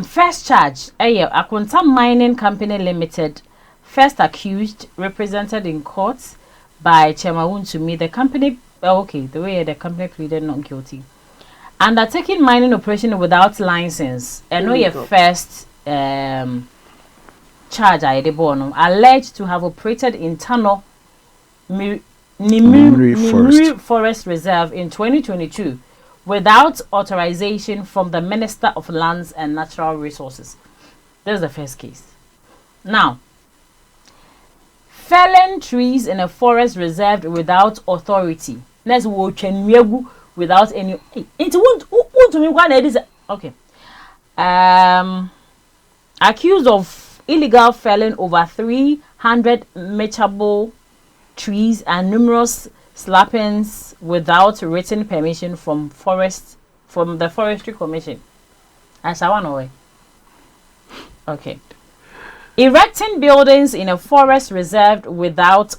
First charge, Akwanta Mining Company Limited, first accused, represented in court by Chemawun to me. The company, the way the company pleaded not guilty. Undertaking mining operation without license, and no your first charge I debono alleged to have operated in Tano Nimiri Forest Reserve in 2022 without authorization from the Minister of Lands and Natural Resources. That's the first case. Now, felling trees in a forest reserved without authority. Next without any. It won't me one is okay. Accused of illegal felling over 300 matchable trees and numerous slappings without written permission from the Forestry Commission. As I want away. Okay. Erecting buildings in a forest reserved without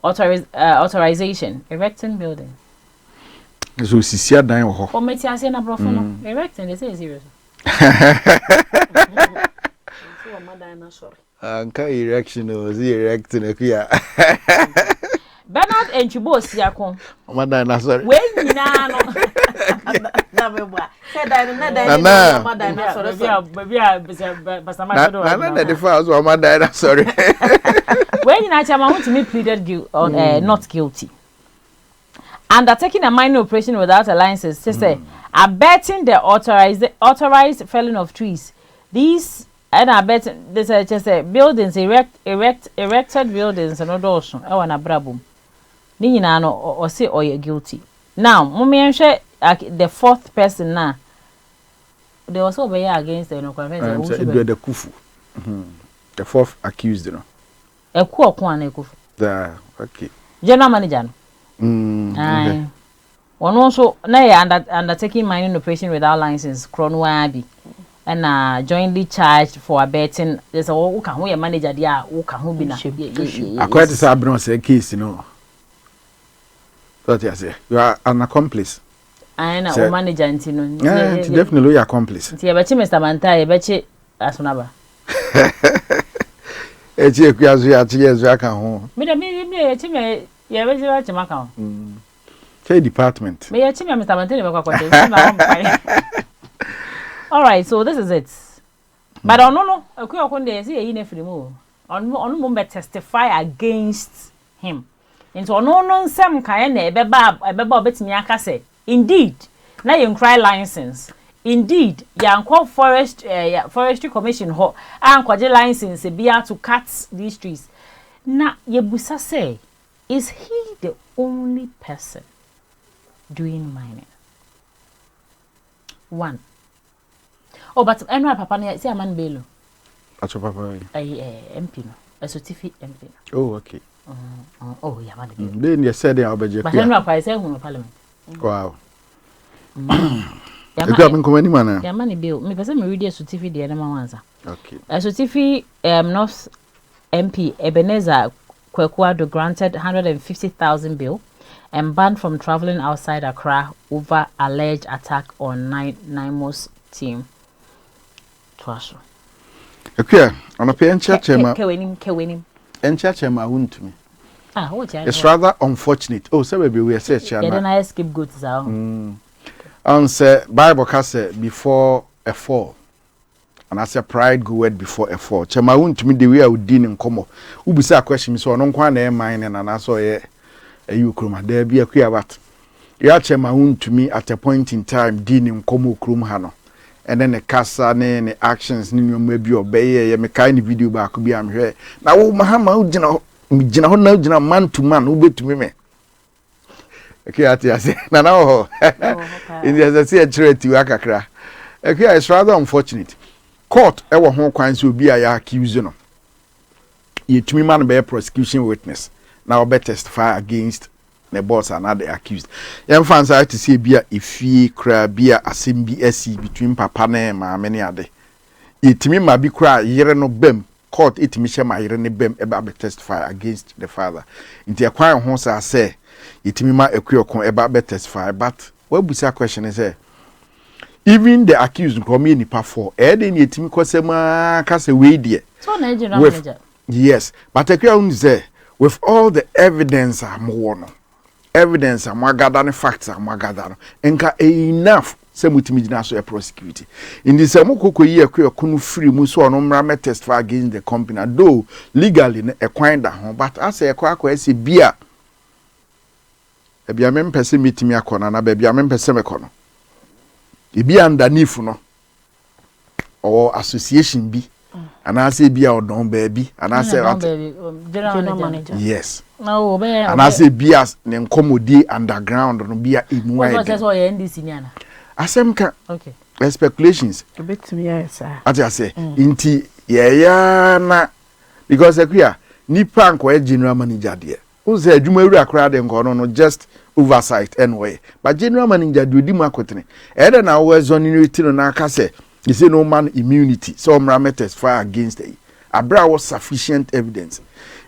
authorization. Erecting buildings. So sisia dan ho. O meti ase na brofo no. Erecting they say serious. So o madan na sorry. Anka erection o zi erecting akuya. Bernard Enchibo Siakon. O madan na sorry. We nyina no. Na beba. Say dan na madan na sorry. Baby basama do. Na the files o madan na sorry. We nyina chama want to me pleaded not guilty. Undertaking a mining operation without a license, say, abetting the authorized felling of trees. These and abetting this just buildings erected buildings and also I want a brabum. Ni nyina no or say or you're guilty. Now, mummy share the fourth person now. They also be against the no convention. The kufu. The fourth accused, no. A kufu. Okay. General manager. Okay. One also na undertaking mining operation without license Kronwabi and jointly charged for abetting. There's a who can we manager there who can who be na. According to Sabron say case, you know. What you say? You are an accomplice. I know manager ntino. Yeah, definitely you are accomplice. Nti ebechi Mr. Manta ebechi asunaba. Echi ekuazu ya tiyezu aka ho. Me echi me yeah, where's your chimaka? Say department. May I tell Mr. Mantini? All right, so this is it. But no, a queer one day, see a uniform. On mumbe testify against him. Into no some kind a beba bet me akase. Indeed, now you cry license. Indeed, young call Forestry Commission ho and quadri license be to cut these trees. Na yebusa say. Is he the only person doing mining? One. Oh, but I know Papa near say a man Bello. That's your papa. MP no. A certificate MP. Oh, okay. Oh, yeah, man. Then you said I'll be but I know I say who parliament. Wow. You got come any man. Yeah, money bill. Me person me read a certificate the number one answer. Okay. A certificate North MP Ebenezer Kwekuado granted 150,000 bill and banned from traveling outside Accra over alleged attack on Naimo's team. Twasho. Okay, on a pen churchema. Kewinim. And churchema wouldn't to me. Ah, what? It's rather unfortunate. Oh, so maybe we are saying. Yeah, then I skip goods out. Say Bible case before a fall. And I say pride go word before a fall. Chema wouldn't me the way I would deal in como. Who say a question so no one air mine and I saw a you kroma. There be a queer what. You are chema wouldn't to me at a point in time dealing in como krum hano. And then the casa ne actions ni maybe obey me kind video back be am here. Now Mahama jina man to man who be to me. Okay, I say na now in the say a trade to akakra. Okay, it's rather unfortunate. Court ewo ho kwan so bi a ya accuse no. You to me man be prosecution witness. Now be testify against the boss and other accused. Yam fans are to see bia ifi kra bia asem bi asi between papa na ma many ade. Itimi ma bi kra yere no bem court itimi she ma yere ne bem eba be testify against the father. Inti akwan ho sa say itimi ma ekuyokon eba be testify but what busa question is even the accused come in nipa for then itimi kwasema kase we die. So na general manager. Yes, but ekuyokon say with all the evidence am wono. Evidence am gather facts am gather enka enough say mutimi gina so e prosecute in this amokoko yi ekunu free mu so ono mra testify against the company though legally e kwan da ho but as e kwa ase bia e bia mem pese mitimi akona na bia mem pese mekono e bia underneath no or association bi and I say be our don baby and I say general manager yes no obey and I say be as nem commodity underground no be a imu what is all NDC nyana asem ka okay speculations a bit to me yes I say inti yeah na because akuya nipa nko general manager there who say adwuma ewura akra de nko no just oversight anyway but general manager do di makotene e na wo exonerate no na aka say you say no man immunity so parameters fire against it abra was sufficient evidence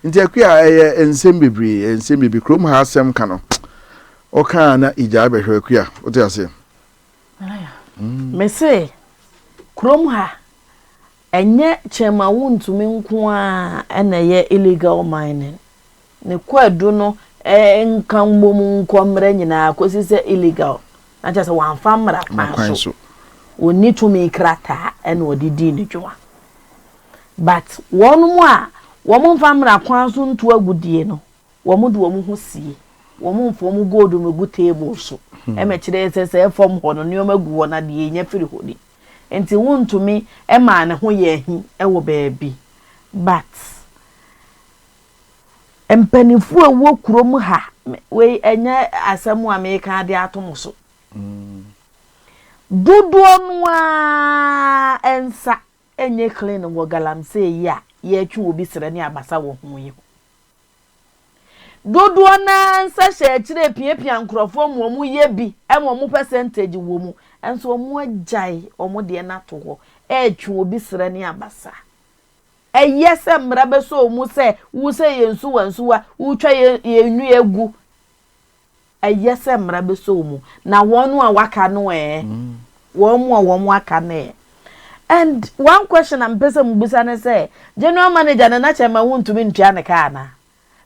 nti akuya ensem bebre krom ha asem ka no o kan na ija behwe akuya o te ase me say krom ha enye chema wuntumi nko a na ye illegal mining ne kwadu no nkan mbom nkomre nyina kosi se illegal na cha se wan famra kwanso oni to me krata en odidi ni dwuma but won mu a wo mo famra kwanso nto agudie no wo mo de wo mo ho sie wo mo mfom gold megu table so e me kire se fom ho no ne o magu wo na de nya firi hodi enti wuntumi ma ne ho ye hi wo baabi but empanifu ewo kurom ha we enya asemu America de atom so dudu onwa ensa enye clean wo galamsey ya ye twu obi sere ne abasa wo ho yi dudu na nsa hye kire piepia nkrofo mu ye bi mu percentage wo mu enso mu ajai omo de na to ho twu obi sere ne abasa eyese mrabe so mu se wu se yensu wansuwa wu twa yenu egu eyese mrabe so mu na wonu a waka no wonu aka na and one question am pese mu bisa ne say general manager na chema wuntumi ntua ne ka na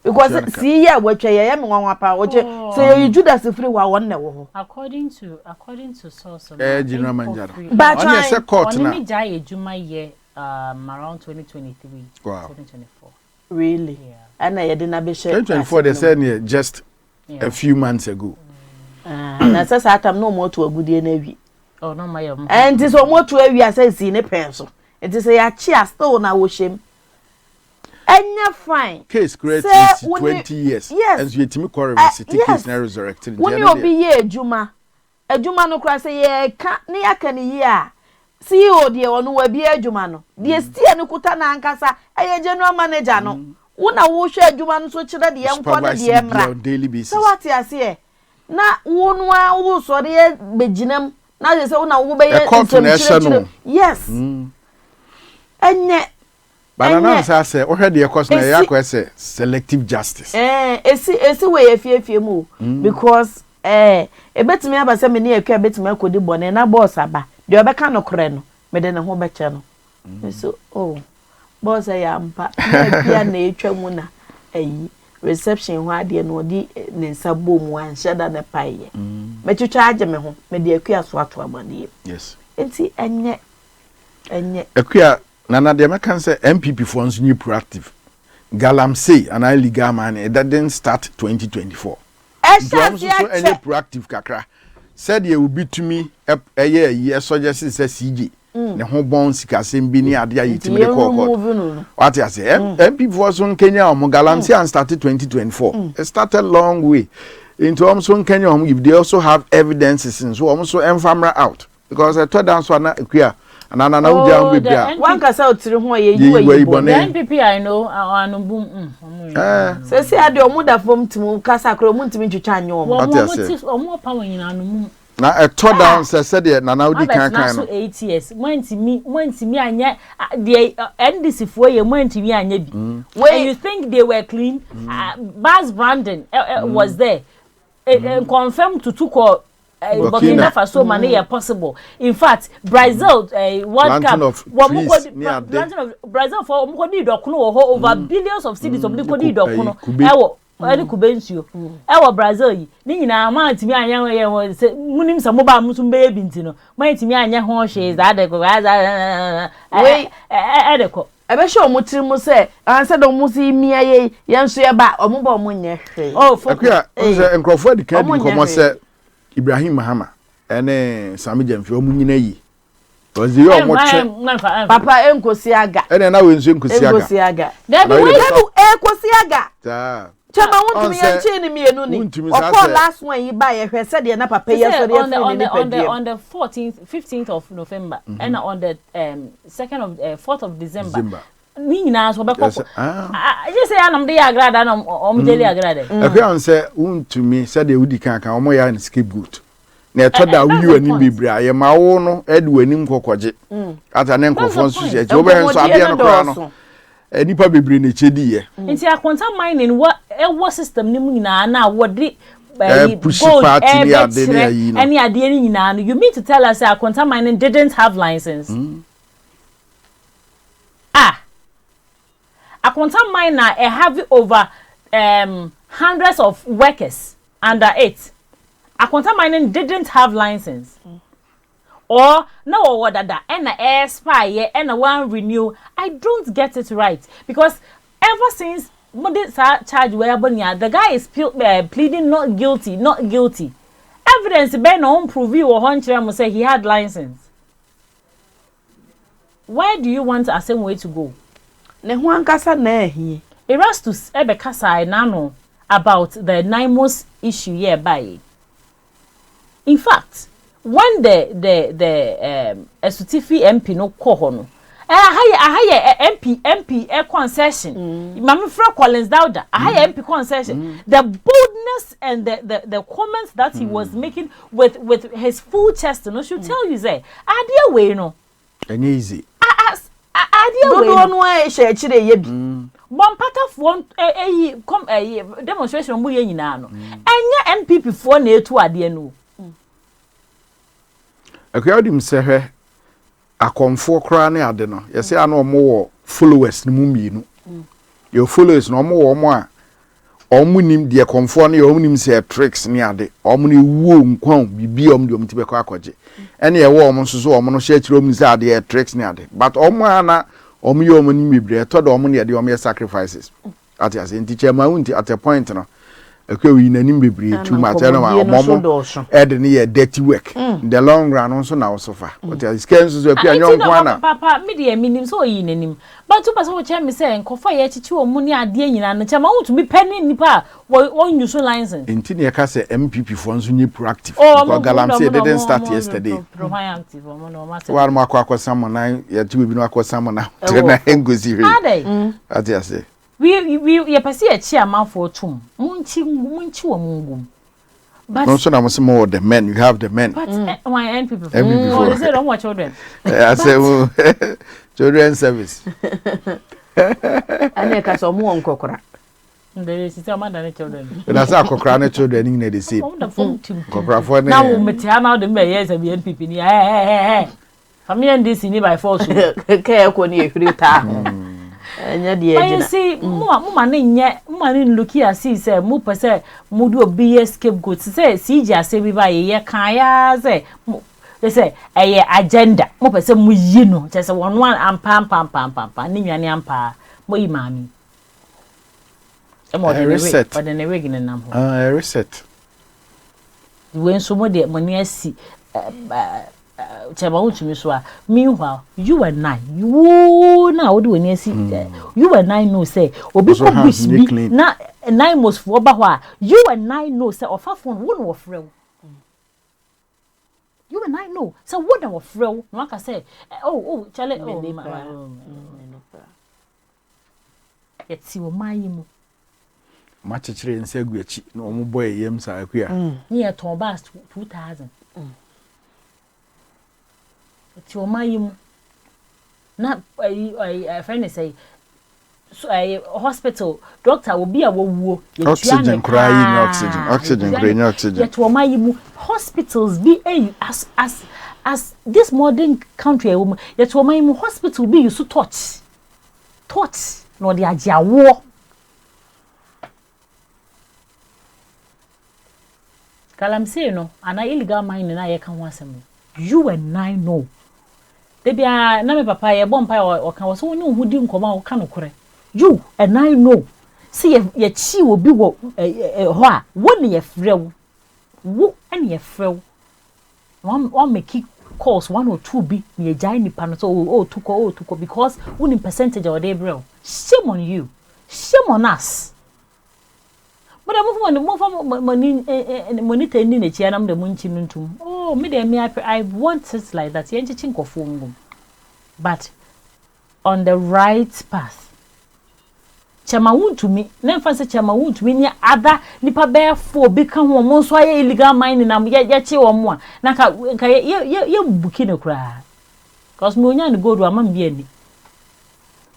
because see ya watwa ye me nwanwa pa oje say Judas free wa won na wo ho according to source general manager but on your court na oni jai ejuma ye around 2023 wow. 2024 really and I didn't be sure 2024 they said yeah, just a few months ago na say satam no more to agudie na wi oh no my and it so more to awi say si ne pen so it is ya chia still na wo shem enya fine case create 20 years yes. and you timi quarrelsity case na resurrected when you be ye adwuma no kra say ye ka ne yaka ne ye a CEO de wonu wa bi adwuma no de stie ne kuta na ankasa eye general manager no wona wo hwe adwuma no so kire de yenko na de emra so what you say na wonu a wo so de beginam na de say wona wo be ye yes enye banana say o hwe de course na ya ko say selective justice esi we ye mu because ebetimi abase me ne akwa betimi akodi bone na boss aba de obeka no kore no me de ne ho beche no so boss ya mpa na bia na etwa mu na ayi reception ho ade no di ne nsa bom an sheda ne paye me twitwa age me ho me de akwa so ato amane yes enti enye akwa nana de meka say MPP for nso new proactive galamsey and illegal man it didn't start 2024 so any proactive kakra said you will be to me a year suggest say CJ ne ho bon sikasem bi ni ade ayetimi de call what I say MP for so Kenya o galamsey and started 2024 it started long way into so Kenya if they also have evidences so so enfamra out because I told them so na akua anana na uja ho bebia one kasa otiri ho ye yiwe NPP I know anubum se ade omuda fom timu kasa kro mu ntimi twitwa anyo omo pa wanyina anum na a told down said na udi kan no 8 years mwantimi anya the NDC fo ye mwantimi anya bi when you think they were clean Bas Brandon was there confirmed to took Burkina Faso money possible. In fact, Brazil World Cup Brazil for omukodi dokuno over billions of cedis omukodi dokuno ewo ani kubensio ewo Brazil yi ni nyina ma ntimi anya ye munim sa moba musu mbe binti no ma ntimi anya ho hwe za de ko we edeko ebe sho mutiri mu se anse do musi mia ye yenso ye ba omuba omunye hwe akua nze nkrofo de kan di komo se Ibrahim Mahama ene Sami Jamfi omunyina yi was you papa enkosiaga ene na we nso enkosiaga there be we enkosiaga chama won't me yanchi ni mienu ni of last one yi ba ye hwe said na papa ye so on the 14th 15th of November and on the 2nd of 4th of December ni nyina so be koko je say anam de agrada na omjeli agrada akwa say wontumi said e wudi kan omo ya scapegoat na etoda wi ani bebre aye ma wo no ede wanim kokoje ata ne nkofo nso je je obe nso ade no kra no nipa bebre na chedi ye nti akonta mining what system ni mu nyina na wodi gold party ade na yi no any ade ni nyina no you mean to tell us akonta mining didn't have license akonta miner have over hundreds of workers under it. Akonta mining didn't have license. Or no what that and expire and one renew. I don't get it right because ever since charge where the guy is pleading not guilty. Evidence ben on prove you or huncher say he had license. Where do you want a same way to go? Ne ho kasa na ehie. Erastus ebekasa nano about the NIMOS issue here by. In fact, when the Esutifi MP no kohono, MP concession. Mama Fred Collins Dowda, MP concession. The boldness and the comments that he was making with his full chest, no, should tell you say, idea way no. And easy. Idea way no share chire yebi. One part of one demonstration mu ye nyina no. Enya MPP for na etu ade no. Akwadim sehwe akomfo kra ne ade no. Yese ana omo wo followers ni mu mienu. Your followers no omo wo omo a omo nim de komfo ne omo nim se tricks ne ade. Omo ne wuo nkwan bibi omo de omo ti be kwa akwaje. Ene ye wo omo so omo no share kire omo se ade tricks ne ade. But omo ana omo ye omo ni mebre to do omo ne de omo ye sacrifices at as in teacher ma unti at a point no akwawi nanim bebre too much na omo ed ne ye dirty work in the long run so na so far but as can so akwa nyon kwana papa me de minim so yi nanim but to person wo che me say nkofa ye chichi omo ni ade nyina no chama wo to be penny nipa won use license inti ne ka say MPP for nso ni proactive because galam say didn't start yesterday proactive omo no ma say war ma akwa samonan ye ti bi no akwa samonan na engozi re at as we pasi e chi amafo tum munchi wo mungum but no so na mo say more the men you have the men but why NPP for they say don't watch children I say children service ane ka so mo nkokora there is some other children na say akokora na children ni na dey say kokora for na now meti ama de me yes be NPP ni family ndc ni by force ke ko ni ehwirita enya de ejina you see mama ne look here see say mu pese mu do be scapegoat say CJ ase bi ba ye kan ya say they say agenda mu pese mu yi no just one ampa ni nwane ampa mo yi mami e mo de reset but the never gina nam ho reset when so mo de money asi chema utumi so a meanwhile you and I you na wo de woni asi you and I know say obi ko bush bi na nine most for ba ho a you and I know say ofafo wo no ofrew you and I know so wo na ofrew no aka say oh chale eti wo mayimu machechire nse guachi na omo boy yem sa akua ni e ton ba 2000 ti o mayimu na friend say so hospital doctor will be a wo oxygen crying oxygen yet o mayimu hospitals be as this modern country yet o mayimu hospital be you so touch no de ajawo kalam say no ana illegal mining na ye kan ho asem you and I know they be na me papa ye bompa o kan wo so woni ohudi nkoma wo kan okore you and I know see ye chi obi wo ho a woni ye frew wo ani ye frew one make calls 1 or 2 be near Jai Pano, oh, to go, because only percentage of their bro. Shame on you, shame on us. But I move on money in a chair, I'm the Munchinuntum. Oh, me, I want it like that. You're chink of phone, but on the right path. Chama wound to me, never say Chama wound to me near other nipa bear for become one so I illegal mining and yet or more. Naka, you booking cry. Cause Munya and go to a man be any.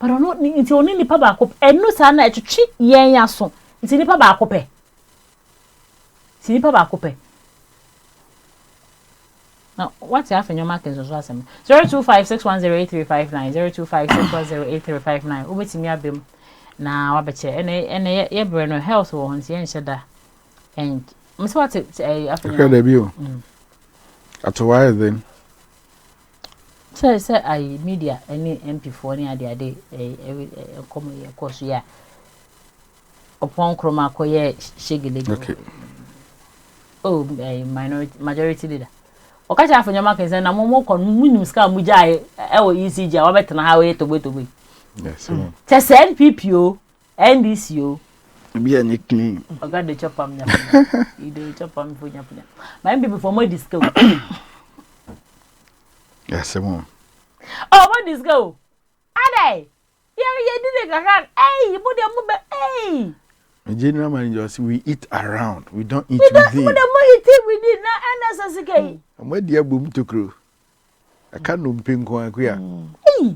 But I'm not it's only nipa back up and no sana to cheat ye so. It's a nipa back up. It's nipa back up. Now, what's happening? Your markings was awesome. 0256108359 0256108359. Over to me, Abim. Na wabeche ene ye breno health wo honse ye nhyeda and me so what after okay debut atowai then say I media any MP4 ni ade come ye course ya upon kroma koye shegele okay oh majority leader okacha afenya makense na momo kon munim ska muja e wo ECG a wabetena ha we tobo yes just NPPO NDCO be any clean oga de chop am nya you dey chop am for nya my people for more disco yes mom oh more disco ade you did it kaka hey you put them hey the general manager say we eat around we don't eat within we don't we did na unnecessary am we dia bom tokro aka no mpenko akua hey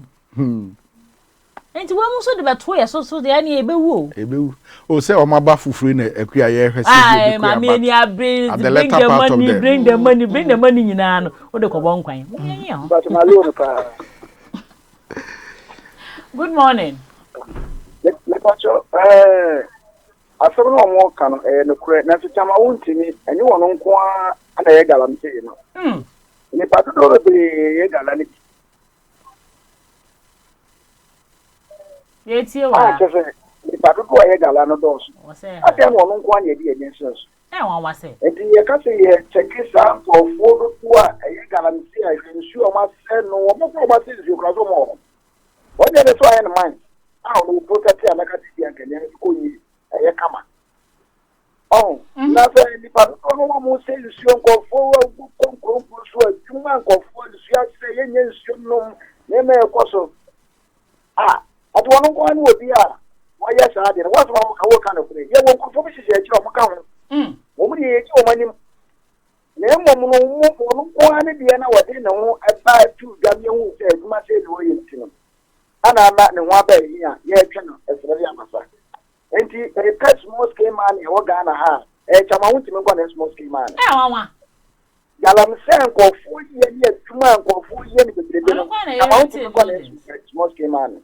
enti wo mu so de beto ye so de ani ebewu o say o maba fufuru na akua ye hwese de ma me ni abre bring the money nyina no o de ko bon kwan but my loan pa good morning lepacho asoro no mo kan no kure na fitama wontimi eni wono nko ana ye galamte no ni patu do be ye galani yetie wa chefe ni patu do ye galano do so ate wono nko ana ye di agencies won wa say enti ye ka se ye check sa for fodo to a ye galamte a nsu o ma se no o mo ma se nsu kra so mo o de so aye no man a o protect ya maka ti ya kenya ko yi eye kama oh na fe ni pa no mo se nsu nko fo ko so adwuma nko fo nsu ya se ye nye nsu no ne me ekoso ati wono ko ani obi a wo ye sa de wo so mo ka wo ka no kure ye wo nko fo bi hye hye o mo ka ho wo mu ye ji o manim ne mo no mo ko ani de na wo de ne ho aba tu gam ye hu se adwuma se de wo ye ntino ana na ne ho aba yi a ye twa no esere ya masa enti e catch small scale man e wo Ghana ha chama wuti me na small scale man wa galam se nko fu ye ni adwuma nko fu ye ni bebrebe no chama wuti me na small scale man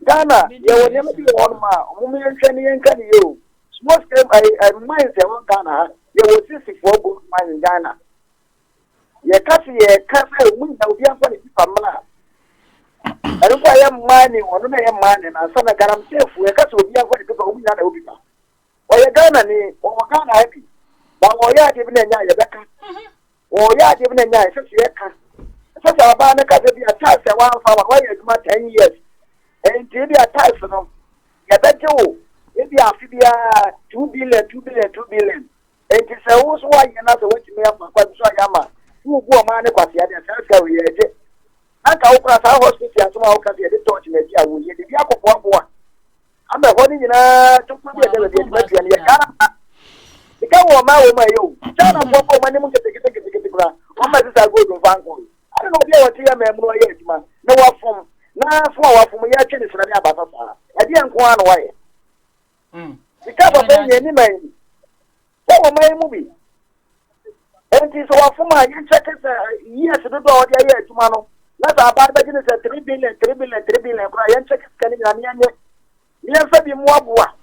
Ghana ye wo nyame bi won ma mo me nhwe ni yenka ni yo small scale mine se wo Ghana ye wo 64 go mine Ghana ye ka se mu na obi afa ni pamla ero kwa ye mani wono na ye mani na sana garam sefu ye ka se obi afa ni pepa obi na obi pa o ye Ghana ni o Ghana happy ba wo ya de bi na nya ye beka wo ya de bi na nya se ye ka se sa ba na ka se bi a ta se wa fa wa ye duma 10 years and the types of ya bejo ebi afi bia 2 billion and it's a who so why na so wetin me am kwa so ya ma wu go ma ne kwase ya de sa we ye je aka wo pra sa hospital so ma wo ka de touch na dia wo ye de bia kokko abo a amba ho ni nyina to ku bia de bia ne ya kana ika wo ma yo jana kokko ma ne mu kete bra o ma sa go do vanko I don't know bia wo ti ya me mu ye aduma na wa fom na fo wa fo ya twe ni sra aba fa ade enko an wa ye ika ba be ni man wo mai mu bi enti so wa fo ma ya check yes do do ode ya aduma no na sa ba ba gine 3 billion kra ya check kan ni na nye ni fa bi mu aboa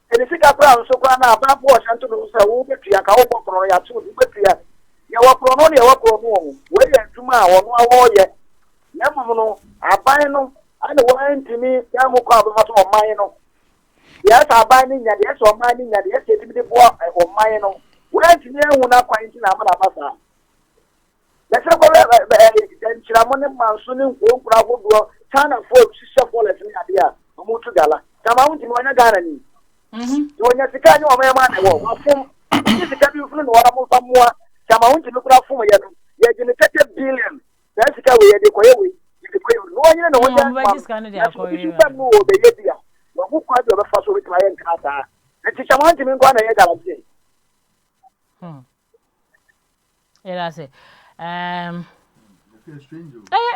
eni sika kra so kra na ba fo shanto no sa wo betua ka wo bokro ya tu wo betua ya wo kro no ne wo kro no wo ya aduma a wo no awo ye na no aban no ana wantimi ya mu ko abama to oman no ya sa aban ni nya de so oman ni nya de se timi de bo oman no wantimi ehu na kwan ti na amana masa let's say and Chiramon Manson, Bravo, China folks, Sheffield, and Adia, Mutugala. Tamount in one garden. When you can, your man, or from this is a different one more. Tamount to look out for you. Yet in a billion. That's the way they go away. No one knows this kind of idea. Who quite the first with my encounter. And teach a man to me one a yeah, I say.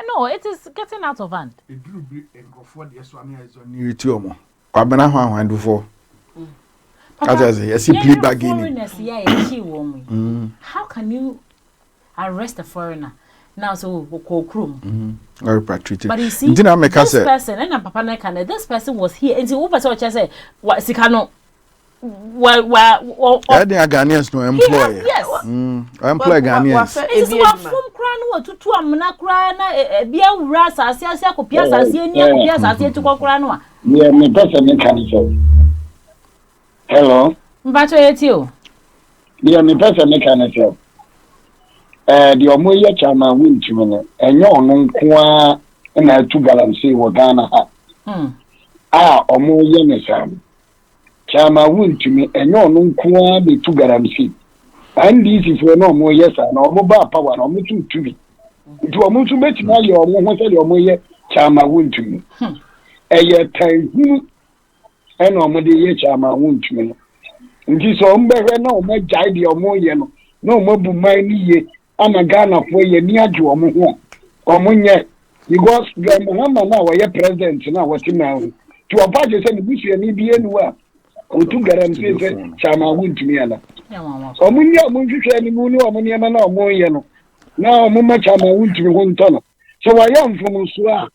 No, it is getting out of hand. It drew big and go for the Swami is on you too. I've been a before. As I see, play back in. How can you arrest a foreigner? Now, so call crew. Very patriotic. But you see, this person, and Papa Nekane, this person was here, and so over so I say, what Sikano. Well, I think Ghanaians no employ. Yes. Employ Ghanaians. It's what from Crano to Amana Crana, Bia Rasa, Sia Copias, Sia to Cocrano. Yeah, me person mechanical. Hello. But you. Yeah, me person mechanical. The Omoya Chama win to me, and your non qua and I two galamsey were Ghana. Omoya Nesam. Chama win to me, and your non qua be two galamsey. And this is for no more yes, and no mobile power, no more to me. To a much match now, your Omoya Chama win to me. A year time, and Omoya Chama win to me. And this ombre no more jide your Moya, no more bumai. I'm a Ghana for ye near to Omunya. Because Muhammad now are president now what's now. To a party said we should need be anywhere. Or to guarantee Chama win to me. Omunya Munchu and Munu Omunia no Moyano. Now Mumma Chama win to me 1 ton. So I am from Usua.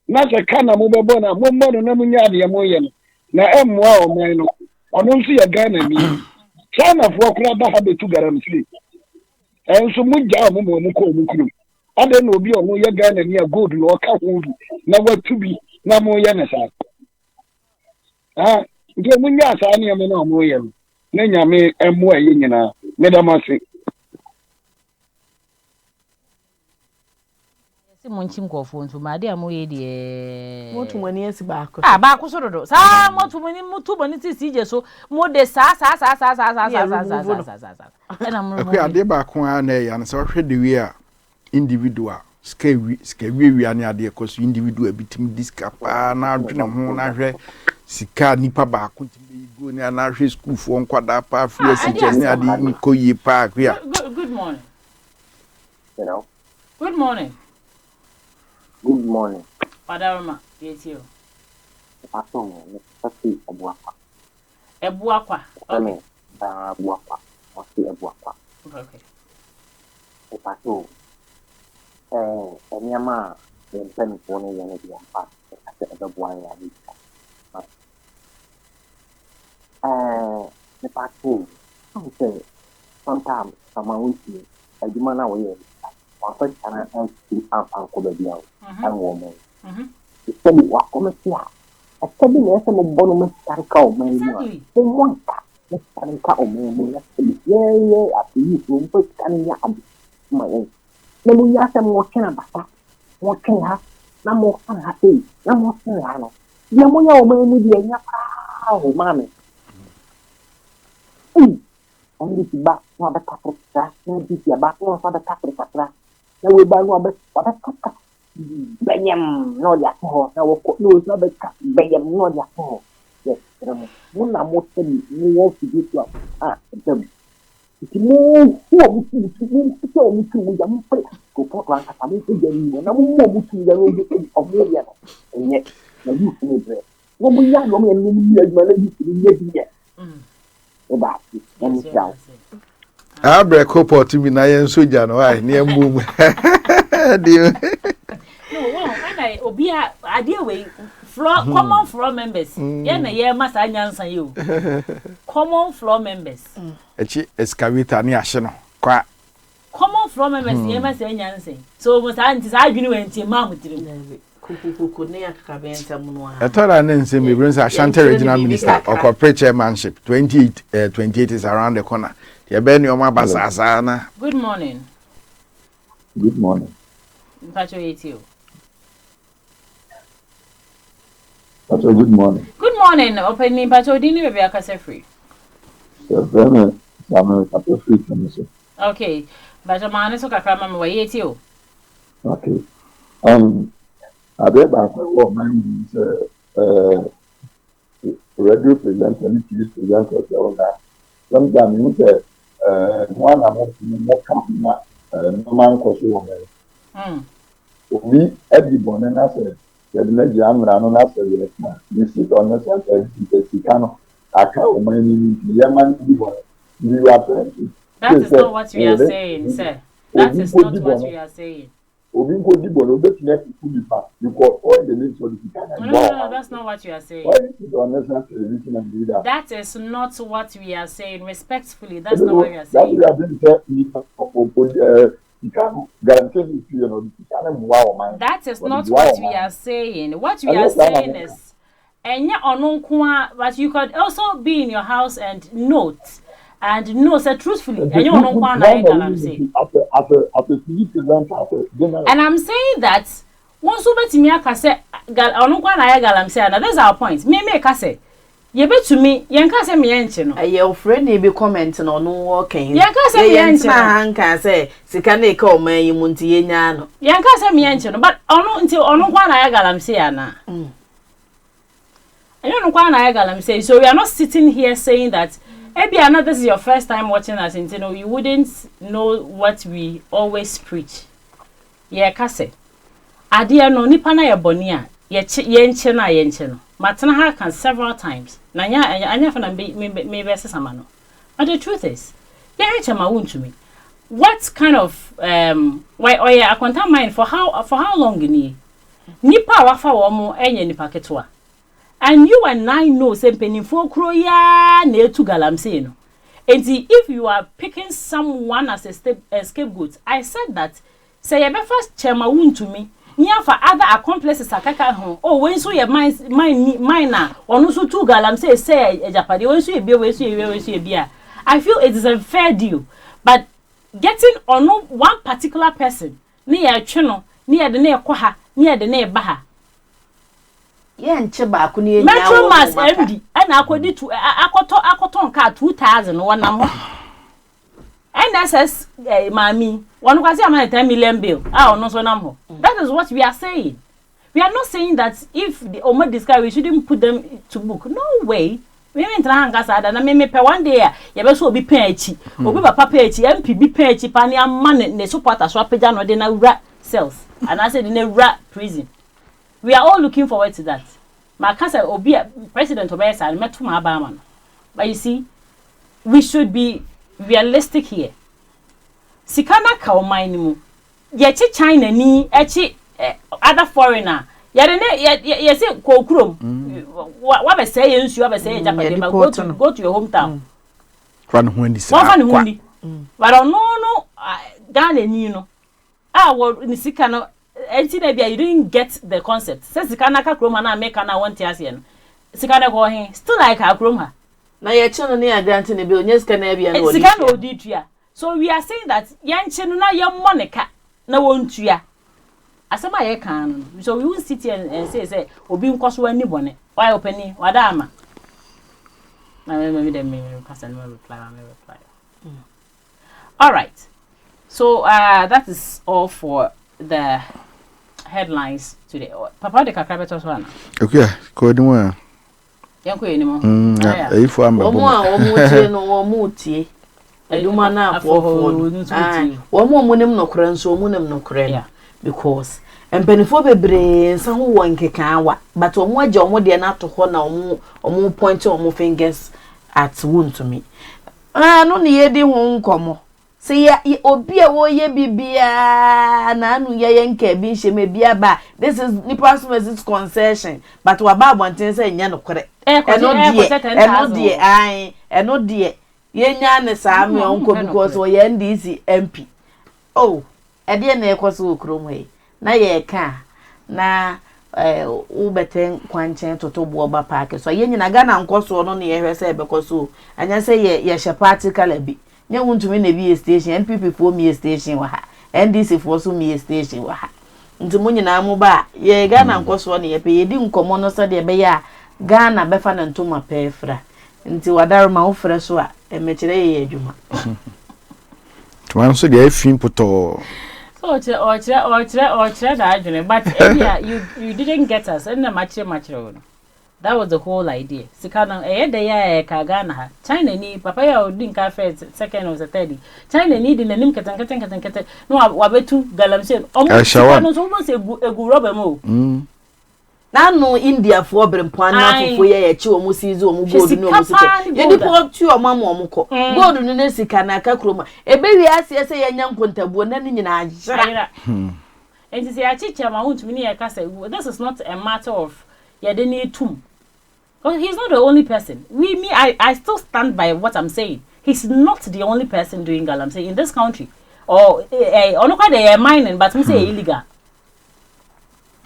Not a Kana Mubabona, Mumma no Munya Moyan. Now I'm wow, man. I don't see a Ghana me. China for Club have to guarantee. And so much job, Muko. I don't know, be a more gun and near good or couple. Now what to be, no more Yanasa. When you are any no more, Nanya me and more Yina, Medamasi. Munchim go phone to my dear Moye. What 1 years back? Back was sort some more to many mutu bonity so more de sa. And I'm a back one and so the way individual scary we are near the course individual between this capa now doing Sika nipa ba go near na school for one quarter pa free near the Nikoye Park. Good morning. You know. Good morning. Good morning. Padaroma, yes you. Ebuakwa. Okay. Ebuakwa. Okay. Pato. Enyama pen for no yana di ampa. The boy the pato. Sometimes someone will see a demana way. First can I see Uncle Baby and woman. It's a walk on the car. A 7 years and a bonus can call me. They want that. Let's can call me. Yeah, after you will put scanning your my own. Then we ask them what can about what can have no more fun happy, no more fun. No more maybe a mammy. Only back for the couple, maybe back for the couple. We buy no best what a cup. Bayam, no, ya for no, no, the cup, Bayam, no, ya for. Yes, one are more than you want to get you up. Them. If you know, who me to young place, go for like a family to get you, and I'm more to the road of William. And yet, the youth may break. When we are going to be about it, and it's down. I break up to me na so no I near move. No, when I obia idea way common floor members. Yeah, na ye must anyansa you. Common floor members. Echi excavator ni ahye no. Kwa. Common floor members ye must anyansa. So must anti say adwini wenti ma mutirim. Kuku ne akabenta mu no. Etora na nse me bring Ashanti regional minister or corporate chairmanship 28 is around the corner. Good morning. Good morning. Mpacho yetio. Pacho, good morning. Good morning. Open me Mpacho dini bebe akase free. Okay. But man so kakra ma me yetio. Okay. I bet back what mine is radio presenter and TV presenter all that. Sometimes you say one amount more company no man cause you we everybody na say the next jamra no na say you sit on the center you can account money you man you are that is not what we are saying, sir. That is not what we are saying. No, that's not what you are saying. Why is it unnecessary television and do that? That is not what we are saying. Respectfully, that's not what we are saying. That is not what we are saying. What we are saying is, but you could also be in your house and note. And no, sir, truthfully, and I'm saying that once you bet me, I can say, that's our point. Me, say, you bet to me, you can't say me, your friend may be commenting on no walking. You can't say, Sikane call me, you muntiano. You can't say me, but until on one I galam say, Anna. I don't know why I galam say, so we are not sitting here saying that. Maybe I know this is your first time watching us, and you wouldn't know what we always preach. Yeah, kase. Adia no nipa na ya bonia. Yenche na yenche no. Matana ha can several times. Na anya fa na me verse samano. But the truth is, yenche ma won to me. What kind of why oh yeah, akwanta mind for how long ni? Nipa wafa wo mo enye nipa ketwa. And you and I know say penifo kro ya na etu galamsey no. And if you are picking someone as a scapegoat, I said that say you be first chema won to me. Nya for other accomplices akaka ho. Oh, when so your mine na onu so tu galamsey say ejapade when so e bia when so e bia. I feel it is a fair deal. But getting on one particular person, ni ya twe no, ni ya de na ekwa ha, ni ya de na eba ha. Yenche ba ku ni enya Metro Mass MD ana akodi to akoton ka 2000 wona mo NSS mami wonu kwase am 10 million bill ono so nam ho. That is what we are saying. We are not saying that if the Omo discard we shouldn't put them to book. No way. We ain't hanga sada na me pe one day ye be so obi pen achi obi papa pen achi MP bi pen achi pa ne amman ne supporter so apagya no de na wura cells and I said in a wura prison. We are all looking forward to that. My cousin Obi President Obesa and Metuma Abaman. But you see, we should be realistic here. Sikana ka omainimu. Yechi China ni echi other foreigner. Ye say kokrom. What be say yensu, what be say Japan, go to your hometown. Fan hundi sa. Fan hundi. But no Ghana ni no. What ni sikana you didn't get the concept. Says Sikana ka kroma na make na want asian. Sikana go hin still like her kroma. Na ye cheno ne agrant ne bi onye sikana bia na odi. Sikana odi tua. So we are saying that yan cheno na ye monica na wontua. Asema ye kan. So we won't sit here and say obi nkoso ani bone. Why openi wadama. Na me dem me person reply. All right. So that is all for the headlines today. Papa de Kakrabetos one. Okay, go do one. Yanko anymore. If I'm a woman, no muti. I do mana for one more no cran, so munem no cran. Because and penifo brain, some one kekawa, but on what your mother not to honor or more point or more fingers at wound to me. No near the home come. Say obi a wo ye bibia na anu ye yenka bi hye me bia ba. This is nipa's message concession, but wa ba bonten say nya no kore eno die ye nya ne sa me onko because wo ye NDC MP. Oh e de na ekoso okrom he na ye ka na u beten kwanchen toto bo ba park so ye nyina ga na nkoso no ne ye hwese ebekoso anya say ye hye party kala bi. Nya wuntumi na bi station NPP for me station wa ha NDC for so me station wa ha nti mo nyina mo ba ye Ghana nkoso ne ye pe ye di nkomo no so de be ya Ghana be fa na ntoma pefra nti wadaro ma wo frɛ so a emekire ye adwuma tuma so de afin poto or that adwene but yeah you didn't get us and na machire that was the whole idea sikana dey ya ka Ghana China ni papa ya odin ka first second or third China ni di nanim keten no wabetu galamse omo sikana so mo se egu rubber mo na no India for brempo na fofo ye chi omo sizi omo gold no omo sike ye di po tu omo amko gold no na sikana ka kroma ebe wi ase se ye nya nkontabuo na ni nyina ajira and say achicha ma huntumi ni ye kasa this is not a matter of ye dey need tum. Because he's not the only person. I still stand by what I'm saying. He's not the only person doing galamsey in this country. Or onoka they mining, but me say illegal.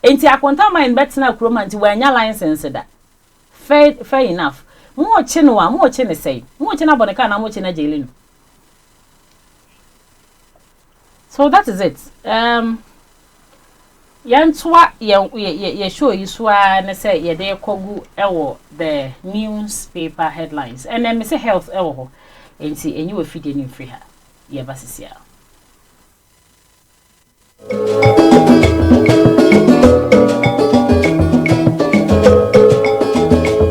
Enti akonta mine betina kroma nti wanya license that. Fair enough. Mo chene say. Mo chene aboneka na mo chene jail. So that is it. Yantwa ye show you swa na say ye dey kogu ewo the newspaper headlines and then me say health ewo enti enyi we feed any free ha ye basisia